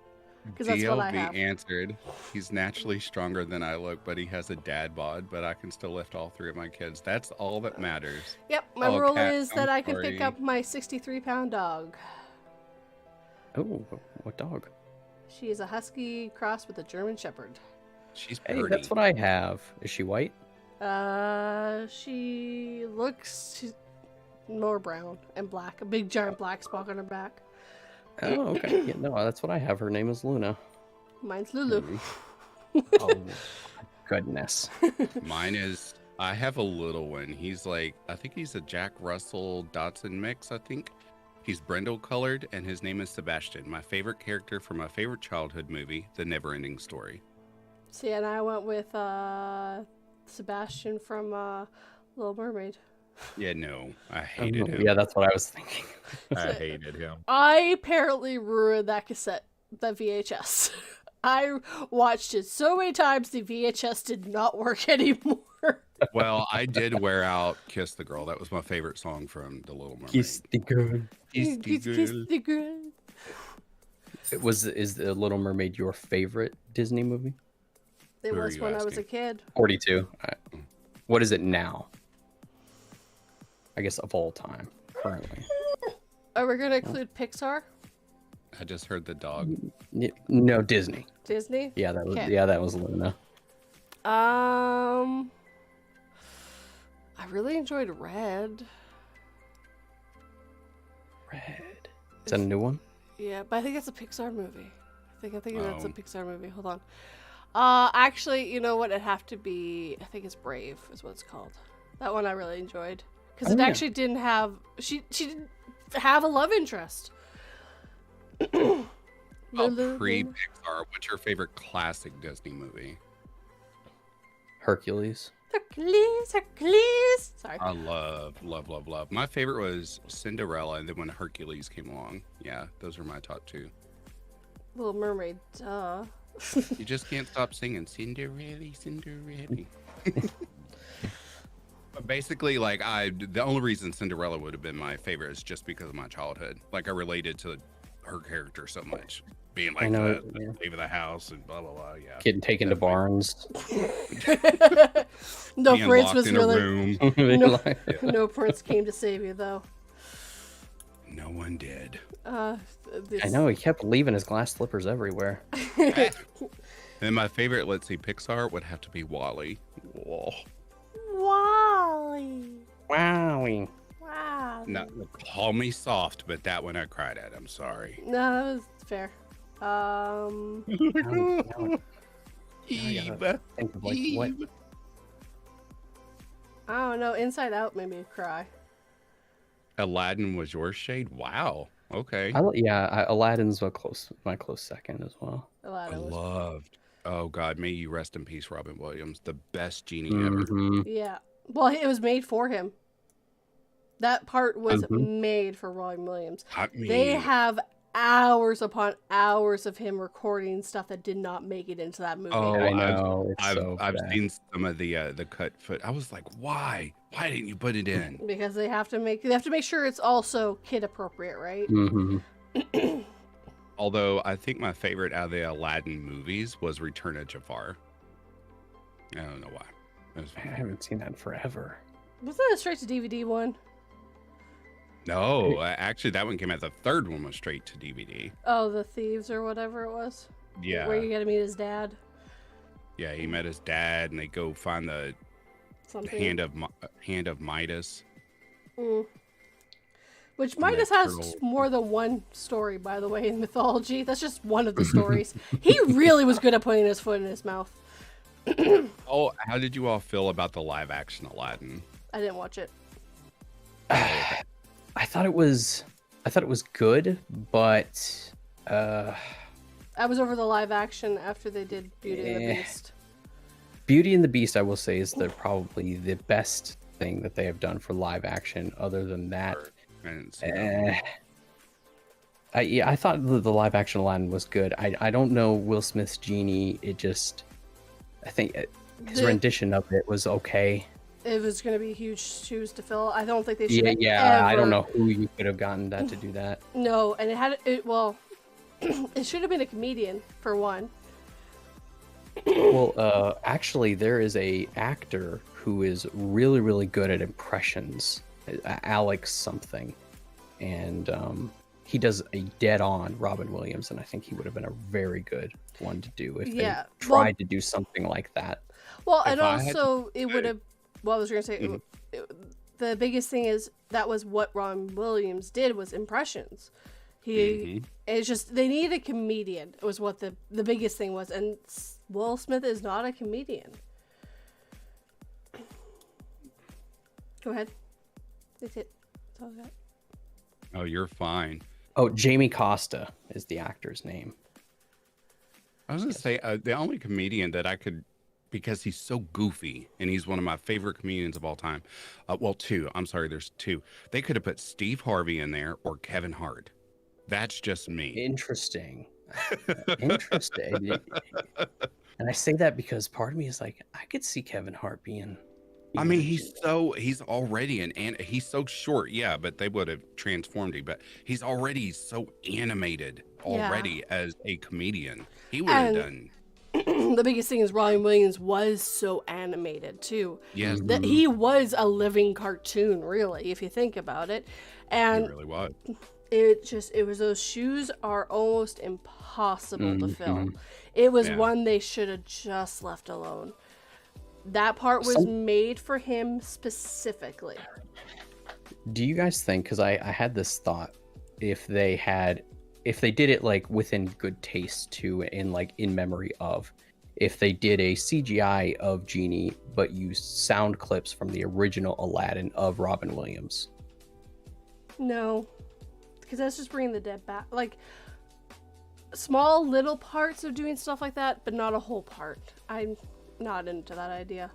because that's what I DLV have. answered, he's naturally stronger than I look, but he has a dad bod, but I can still lift all 3 of my kids. That's all that matters. Yep, my Oh, rule Kat, is I'm that I can pick sorry. up my 63-pound dog. Oh, what dog? She is a husky crossed with a German Shepherd. She's Hey, pretty. that's what I have. Is she white? She's more brown and black. A big giant black spot on her back. Oh, okay. Yeah, no, that's what I have. Her name is Luna. Mine's Lulu. Oh, goodness. Mine is, I have a little one. He's like, I think he's a Jack Russell Dotson mix, I think. He's brindle colored, and his name is Sebastian, my favorite character from my favorite childhood movie, The Neverending Story. See, and I went with Sebastian from Little Mermaid. Yeah, no, I hated him. Yeah, that's what I was thinking. I hated him. I apparently ruined that cassette, that VHS. I watched it so many times the VHS did not work anymore. Well, I did wear out Kiss the Girl. That was my favorite song from The Little Mermaid. Kiss the girl. Kiss the Kiss Girl. the girl. Is the Little Mermaid your favorite Disney movie? It Who are was you when I was a asking? kid. 42. What is it now? I guess of all time, currently. Are we gonna include Pixar? I just heard the dog. No, Disney. Disney? Yeah, that was Okay. that was Luna. I really enjoyed Red. Red. Is that a new one? Yeah, but I think that's a Pixar movie. I think that's a Oh. Pixar movie. Hold on. Actually, you know what? It'd have to be. I think it's Brave is what it's called. That one I really enjoyed because Oh, it yeah. actually didn't have. She didn't have a love interest. Oh, Lulu- pre-Pixar, what's your favorite classic Disney movie? Hercules. Hercules. Sorry. I love. My favorite was Cinderella, and then when Hercules came along, yeah, those are my top 2. Little Mermaid. Duh. You just can't stop singing Cinderella, Cinderella. But basically, the only reason Cinderella would have been my favorite is just because of my childhood. Like, I related to her character so much, being I like know, the yeah. slave of the house and blah blah blah. Yeah, Getting taken to definitely. barns. No Being prince locked was in a really. room. No, Yeah. no prince came to save you though. No one did. Uh, I know, he kept leaving his glass slippers everywhere. And my favorite, let's see, Pixar would have to be Wall-E. Whoa. Wally. Wowie. Wow. Not call me soft, but that one I cried at. I'm sorry. No, that was fair. Now I gotta Eve. think of, like, what... Eve. I don't know. Inside Out made me cry. Aladdin was your shade? Wow. Okay. Aladdin's my close second as well. A lot I of was. loved. Oh God, may you rest in peace, Robin Williams, the best genie ever. Mhm. Yeah. Well, it was made for him. That part was Mhm. made for Robin Williams. I mean, They have hours upon hours of him recording stuff that did not make it into that movie. oh, I know, it's I've so bad. seen some of the cut foot. I was like, why? Why didn't you put it in? Because they have to make sure it's also kid appropriate, right? Mhm. Although I think my favorite out of the Aladdin movies was Return of Jafar. I don't know why. It was I fun. haven't seen that in forever. Wasn't that a straight to DVD one? No, actually, that one came out. The third one was straight to DVD. Oh, the thieves or whatever it was. Yeah, Where you get to meet his dad. yeah. He met his dad, and they go find the Something. hand of Midas. Mm. Which And Midas that has turtle. more than one story, by the way, in mythology. That's just one of the stories. He really was good at putting his foot in his mouth. Oh, how did you all feel about the live action Aladdin? I didn't watch it. I thought it was good, but I was over the live action after they did Beauty and the Eh. Beast. Beauty and the Beast, I will say, is probably the best thing that they have done for live action. Other than that, I didn't see that one. I thought the live action Aladdin was good. I don't know Will Smith's genie. I think his The- rendition of it was okay. It was going to be huge shoes to fill. I don't think they should. Yeah. I don't know who you could have gotten that to do that. No, and well, it should have been a comedian for one. Well, actually, there is a actor who is really, really good at impressions, Alex something, and he does a dead-on Robin Williams, and I think he would have been a very good one to do if Yeah, they well- tried to do something like that. Well, If and I had to also it would say- have. Well, I was going to say the biggest thing is that was what Ron Williams did was impressions. It's just they needed a comedian. It was what the biggest thing was, and Will Smith is not a comedian. Go ahead. That's it. That's all I got. Oh, you're fine. Oh, Jamie Costa is the actor's name. I was gonna say the only comedian that I could, because he's so goofy and he's one of my favorite comedians of all time. Well, two. I'm sorry, there's two. They could have put Steve Harvey in there or Kevin Hart. That's just me. Interesting. Interesting. And I say that because part of me is like, I could see Kevin Hart being. I mean, he's already and he's so short, yeah, but they would have transformed him. But he's already so animated already as a comedian. He would have And- done. The biggest thing is Robin Williams was so animated too. Yes, That he was a living cartoon, really, if you think about it. he And really was. it was those shoes are almost impossible to fill. It was Yeah. one they should have just left alone. That part was made for him specifically. Do you guys think? Because I had this thought, if they did it like within good taste too, and like in memory of, if they did a CGI of Genie but used sound clips from the original Aladdin of Robin Williams. No, because that's just bringing the dead back. Like small little parts of doing stuff like that, but not a whole part. I'm not into that idea.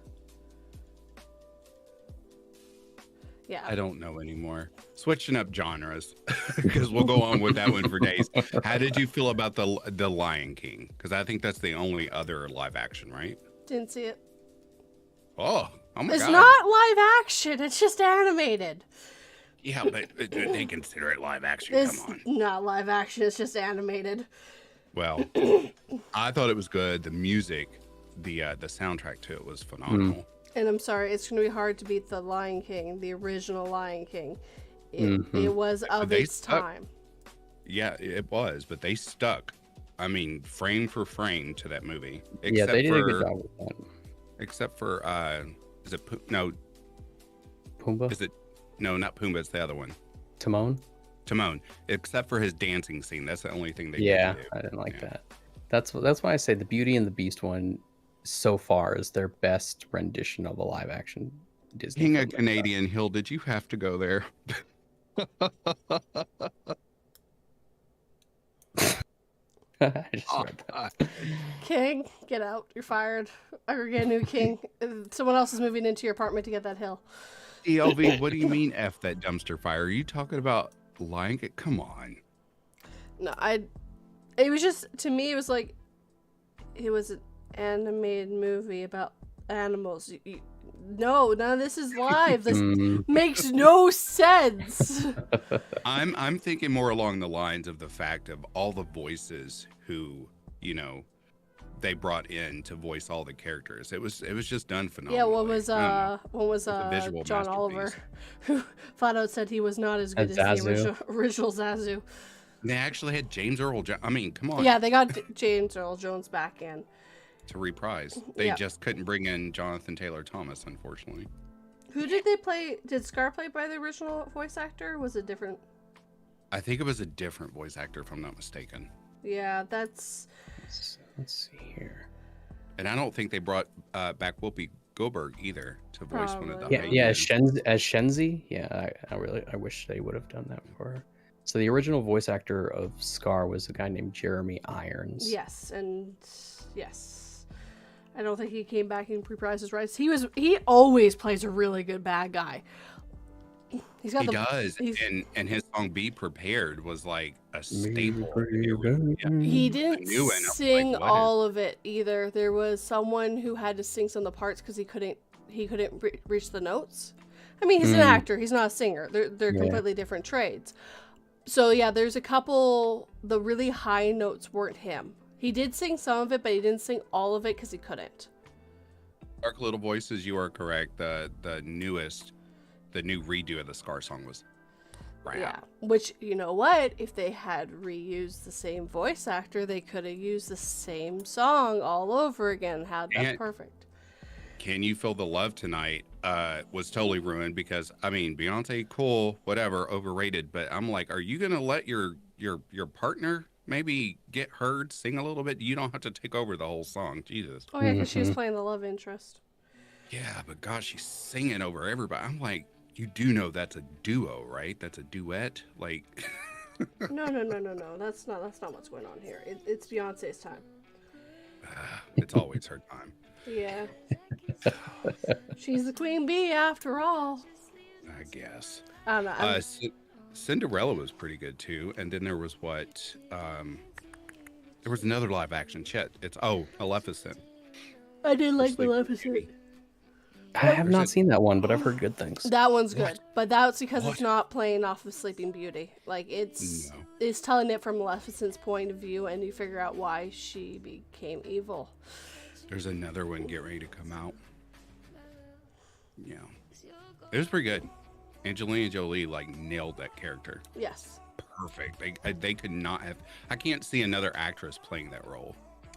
Yeah. I don't know anymore. Switching up genres because we'll go on with that one for days. How did you feel about the Lion King? Because I think that's the only other live action, right? Didn't see it. Oh my It's god! not live action. It's just animated. Yeah, but they consider it live action. It's Come on. not live action, it's just animated. Well, I thought it was good. The music, the soundtrack to it was phenomenal. And I'm sorry, it's going to be hard to beat the Lion King, the original Lion King. It was of They its stuck. time. Yeah, it was, but they stuck. I mean, frame for frame to that movie. Yeah, they did a good job with that. Except for is it no? Pumbaa? Is it no? Not Pumbaa. It's the other one. Timon? Timon. Except for his dancing scene. That's the only thing they Yeah, didn't do. I didn't like that. That's why I say the Beauty and the Beast one so far is their best rendition of a live action Disney Being film a they've Canadian, Hill, did you have to go there? done. I just read that. King, get out. You're fired. Or get a new king. Someone else is moving into your apartment to get that hill. DLV, what do you mean F that dumpster fire? Are you talking about Lion King? Come on. No, it was just, to me, it was like, it was an animated movie about animals. No, none of this is live. This makes no sense. I'm thinking more along the lines of the fact of all the voices who, you know, they brought in to voice all the characters. It was just done phenomenally. Yeah, one was a visual John Oliver, masterpiece. who flat out said he was not as good as Zazu. the original Zazu. They actually had James Earl. I mean, come on. Yeah, they got James Earl Jones back in. To reprise. They Yeah. just couldn't bring in Jonathan Taylor Thomas, unfortunately. Who did they play? Did Scar play by the original voice actor? Or was it different? I think it was a different voice actor, if I'm not mistaken. Yeah, that's. Let's see here. And I don't think they brought back Whoopi Goldberg either to voice one of the Probably. Yeah, Hyenas. as Shenzi. Yeah, I wish they would have done that for her. So the original voice actor of Scar was a guy named Jeremy Irons. Yes, and yes. I don't think he came back and reprised his rights. He always plays a really good bad guy. He does, he's- and his song "Be Prepared" was like a Be staple. prepared. Yeah. He I didn't knew it. I was like, sing what is- all of it either. There was someone who had to sing some of the parts because he couldn't reach the notes. I mean, he's an actor. He's not a singer. They're Yeah. completely different trades. So yeah, there's a couple. The really high notes weren't him. He did sing some of it, but he didn't sing all of it because he couldn't. Dark Little Voices, you are correct. The new redo of the Scar song was crap. Yeah. Which, you know what? If they had reused the same voice actor, they could have used the same song all over again. Had that And- perfect. Can You Feel the Love Tonight was totally ruined because, I mean, Beyonce, cool, whatever, overrated. But I'm like, are you going to let your partner maybe get heard, sing a little bit? You don't have to take over the whole song. Jesus. Oh yeah, because she was playing the love interest. Yeah, but gosh, she's singing over everybody. I'm like, you do know that's a duo, right? That's a duet. Like, No. That's not what's going on here. It's Beyonce's time. it's always her time. Yeah. She's the queen bee after all. I guess. I don't know. Cinderella was pretty good too, and then there was what? There was another live action. It's Maleficent. I did like it's like- Maleficent. I have not seen that one, but I've heard good things. That one's good, What? but that's because What? it's not playing off of Sleeping Beauty. Like it's No. it's telling it from Maleficent's point of view, and you figure out why she became evil. There's another one get ready to come out. Yeah, it was pretty good. Angelina Jolie like nailed that character. Yes. Perfect. They could not have. I can't see another actress playing that role.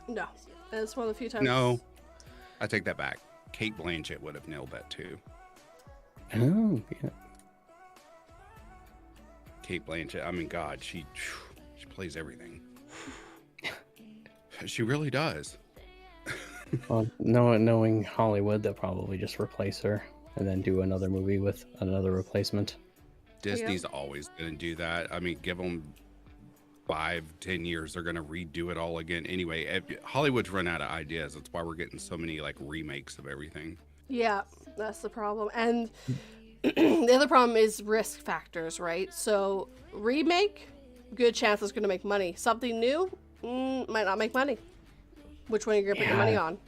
No. That's one of the few times. No, I take that back. Kate Blanchett would have nailed that too. Oh, yeah. Kate Blanchett. I mean, God, she plays everything. She really does. Well, knowing Hollywood, they'll probably just replace her and then do another movie with another replacement. Disney's always going to do that. I mean, give them 5-10 years, they're going to redo it all again. Anyway, Hollywood's run out of ideas. That's why we're getting so many like remakes of everything. Yeah, that's the problem. And the other problem is risk factors, right? So remake, good chance it's going to make money. Something new, might not make money. Which one are you going to put your money on?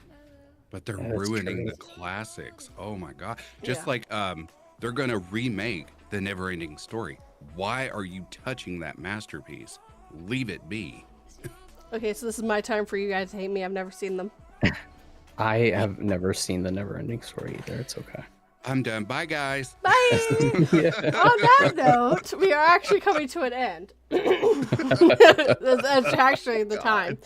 But they're That's ruining true. the classics. Oh my God. Just Yeah. like they're going to remake the never-ending story. Why are you touching that masterpiece? Leave it be. Okay, so this is my time for you guys to hate me. I've never seen them. I have never seen the Never-Ending Story either. It's okay. I'm done. Bye, guys. Bye! Yeah. On that note, we are actually coming to an end. That's actually the time.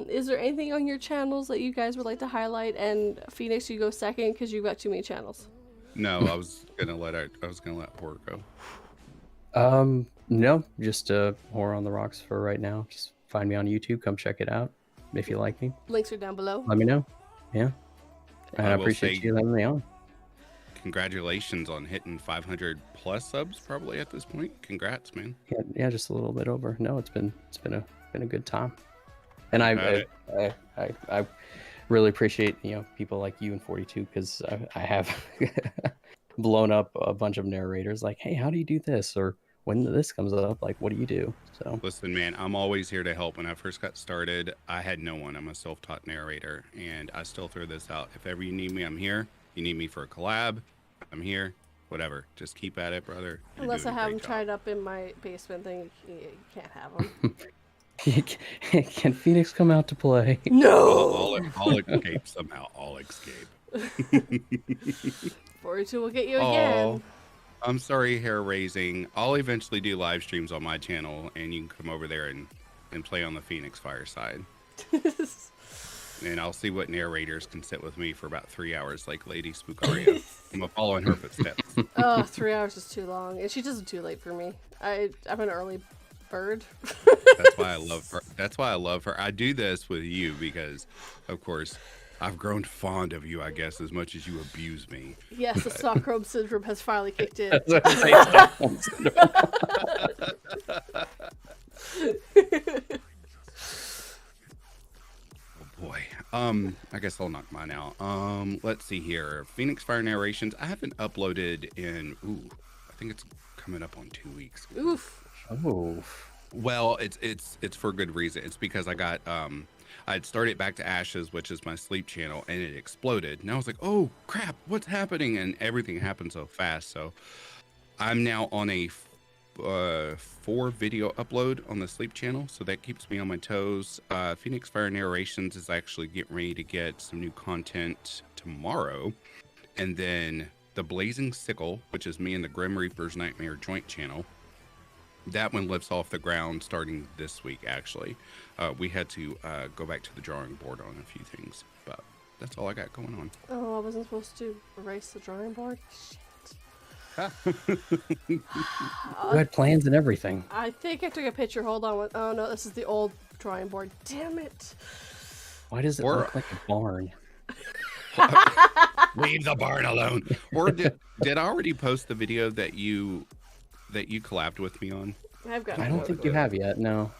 Is there anything on your channels that you guys would like to highlight? And Phoenix, you go second because you've got too many channels. No, I was gonna let Horror go. No, just Horror on the Rocks for right now. Just find me on YouTube. Come check it out if you like me. Links are down below. Let me know. Yeah, and I will appreciate say- you letting me on. Congratulations on hitting 500 plus subs probably at this point. Congrats, man. Yeah, just a little bit over. No, it's been a good time, and I really appreciate people like you and 42 because I have blown up a bunch of narrators like, hey, how do you do this, or when this comes up, like, what do you do? So Listen, man, I'm always here to help. When I first got started, I had no one. I'm a self-taught narrator, and I still throw this out. If ever you need me, I'm here. You need me for a collab, I'm here. Whatever. Just keep at it, brother. You're Unless I doing a have great them job. tied up in my basement thing, you can't have them. can Phoenix come out to play? No! I'll escape somehow. I'll escape. 42 will get you Aw. again. I'm sorry, hair raising. I'll eventually do live streams on my channel, and you can come over there and play on the Phoenix Fireside. And I'll see what narrators can sit with me for about 3 hours, like Lady Spookaria. I'm following her footsteps. Oh, 3 hours is too long. And she does it too late for me. I'm an early bird. That's why I love her. That's why I love her. I do this with you because, of course, I've grown fond of you, I guess, as much as you abuse me. Yes, the Stockholm syndrome has finally kicked in. That's what I say. Oh boy. I guess I'll knock mine out. Let's see here. Phoenix Fire narrations. I haven't uploaded in. I think it's coming up on 2 weeks. Oof. Oh, Well, it's for good reason. It's because I got I'd started Back to Ashes, which is my sleep channel, and it exploded. And I was like, oh crap, what's happening? And everything happened so fast. So I'm now on a 4 video upload on the sleep channel, so that keeps me on my toes. Phoenix Fire narrations is actually getting ready to get some new content tomorrow, and then the Blazing Sickle, which is me and the Grim Reaper's Nightmare joint channel. That one lifts off the ground starting this week, actually. We had to go back to the drawing board on a few things, but that's all I got going on. Oh, I wasn't supposed to erase the drawing board? Shit. you had plans and everything. I think I took a picture. Hold on. Oh, no, this is the old drawing board. Damn it. Why does it Or- look like a barn? Leave the barn alone. Or did I already post the video that you collabed with me on? I've got I don't think you have yet. No,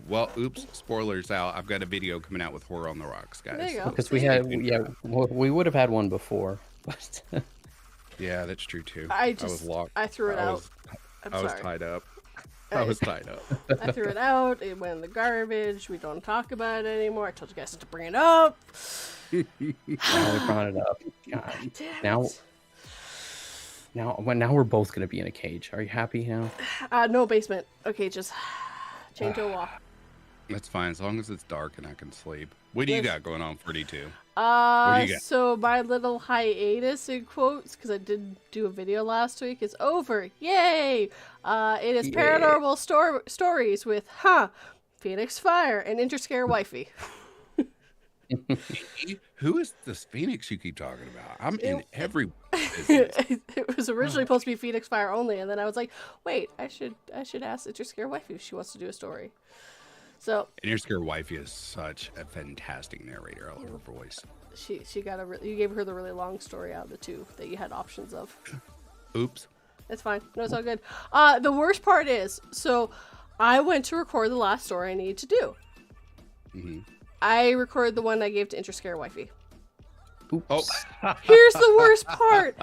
Well, oops, spoilers out. I've got a video coming out with Horror on the Rocks, guys. There you go. because we would have had one before. But Yeah, that's true too. I was locked. I threw it out. I was sorry. tied up. I- I was tied up. I threw it out. It went in the garbage. We don't talk about it anymore. I told you guys not to bring it up. now we brought it up. God. Damn Now- it. Now we're both gonna be in a cage. Are you happy now? No basement. Okay, just chain to a wall. That's fine as long as it's dark and I can sleep. What do you Yes. got going on, 42? do you got? So my little hiatus in quotes, because I didn't do a video last week, is over. Yay! It is Yay. paranormal stories with Phoenix Fire and Interscare Wifey. Who is this Phoenix you keep talking about? I'm in every business. It was originally supposed to be Phoenix Fire only, and then I was like, wait, I should ask Interscare Wifey if she wants to do a story. So And your scare wifey is such a fantastic narrator. I love her voice. she got you gave her the really long story out of the two that you had options of. Oops. It's fine. No, it's all good. The worst part is, so I went to record the last story I needed to do. hmm I recorded the one I gave to Interscare Wifey. Oops. Oh, Here's the worst part.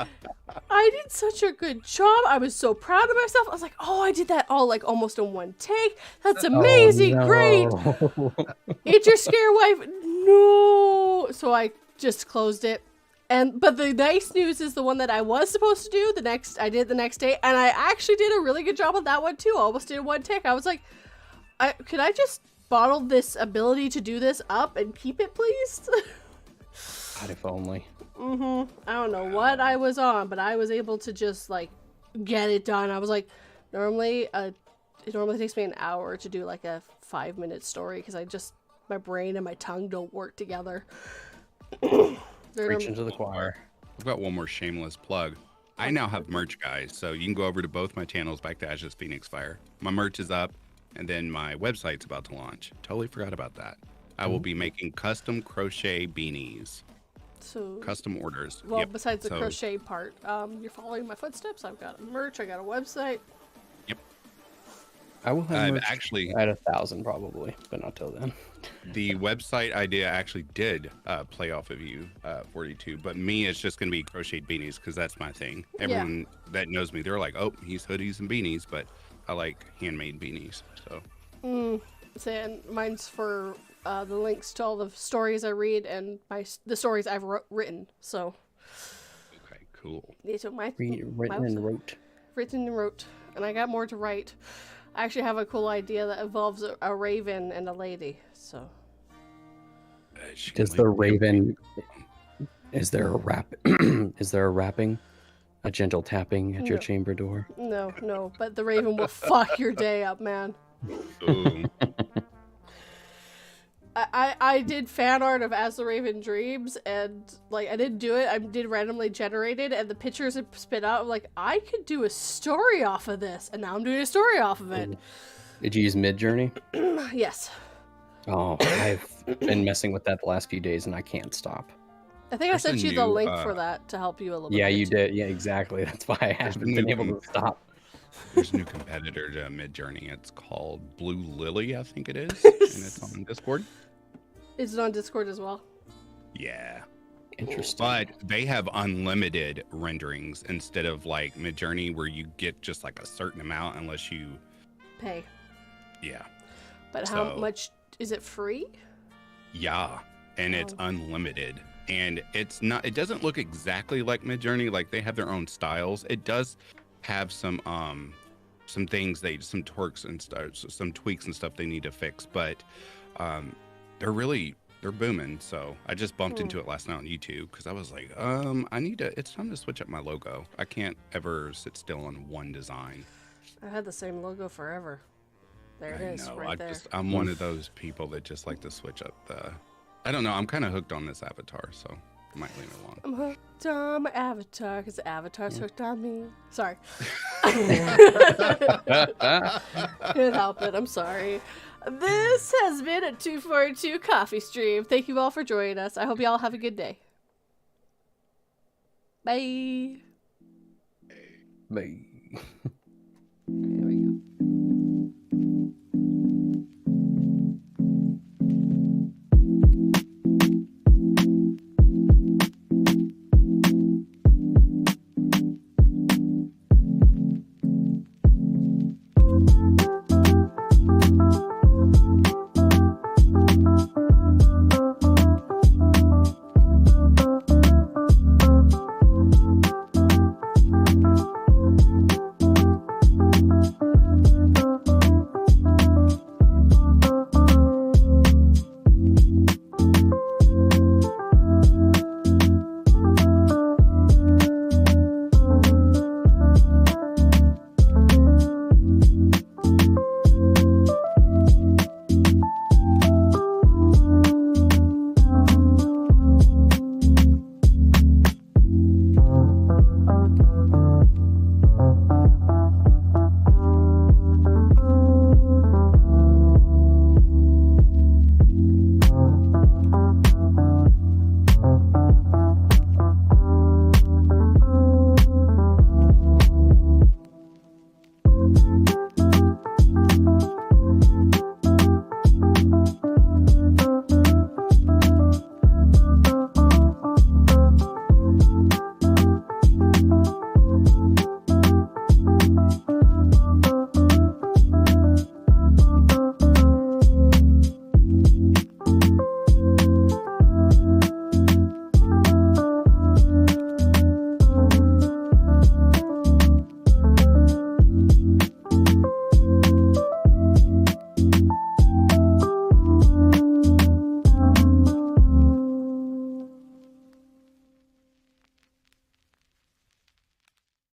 I did such a good job. I was so proud of myself. I was like, oh, I did that all like almost in one take. That's amazing. Oh, no. Great. Interscare Wife. No. So I just closed it But the nice news is the one that I was supposed to do I did the next day, and I actually did a really good job on that one too. I almost did one take. I was like, could I just bottle this ability to do this up and keep it, please? God, if only. I don't know what I was on, but I was able to just like get it done. I was like, it normally takes me an hour to do like a 5-minute story because my brain and my tongue don't work together. Preaching to the choir. I've got one more shameless plug. I now have merch, guys, so you can go over to both my channels, back to Ashes Phoenix Fire. My merch is up, and then my website's about to launch. Totally forgot about that. I will be making custom crochet beanies. So custom orders. Well, besides the crochet part, you're following my footsteps. I've got merch. I got a website. Yep. I will have merch actually at 1,000 probably, but not till then. The website idea actually did play off of you, 42, but me, it's just going to be crocheted beanies because that's my thing. Everyone that knows me, they're like, oh, he's hoodies and beanies, but I like handmade beanies. So. And mine's for the links to all the stories I read and the stories I've written. So. Okay, cool. Yeah, so Written and wrote. And I got more to write. I actually have a cool idea that involves a raven and a lady. So. Does the raven? Is there a rap? Is there a rapping? A gentle tapping at your chamber door? No, but the raven will fuck your day up, man. Ooh. I did fan art of As the Raven Dreams, and like I didn't do it. I did randomly generated, and the pictures it spit out. I'm like, I could do a story off of this, and now I'm doing a story off of it. Did you use Midjourney? Yes. Oh, I've been messing with that the last few days, and I can't stop. I think I sent you the link for that to help you a little bit. Yeah, you did. Yeah, exactly. That's why I haven't been able to stop. There's a new competitor to Midjourney. It's called Blue Lily, I think it is, and it's on Discord. Is it on Discord as well? Yeah. Interesting. But they have unlimited renderings instead of like Midjourney, where you get just like a certain amount unless you pay. Yeah. But how much is it? Free? Yeah, and it's unlimited. And it's not. It doesn't look exactly like Midjourney. Like they have their own styles. It does have some things some twerks and stuff, some tweaks and stuff they need to fix. But they're booming. So I just bumped into it last night on YouTube because I was like, it's time to switch up my logo. I can't ever sit still on one design. I had the same logo forever. There it is, right there. I'm one of those people that just like to switch up the. I don't know. I'm kind of hooked on this avatar, so I might leave it alone. I'm hooked on my avatar because the avatar's hooked on me. Sorry. Can't help it. I'm sorry. This has been a 242 coffee stream. Thank you all for joining us. I hope you all have a good day. Bye. Bye.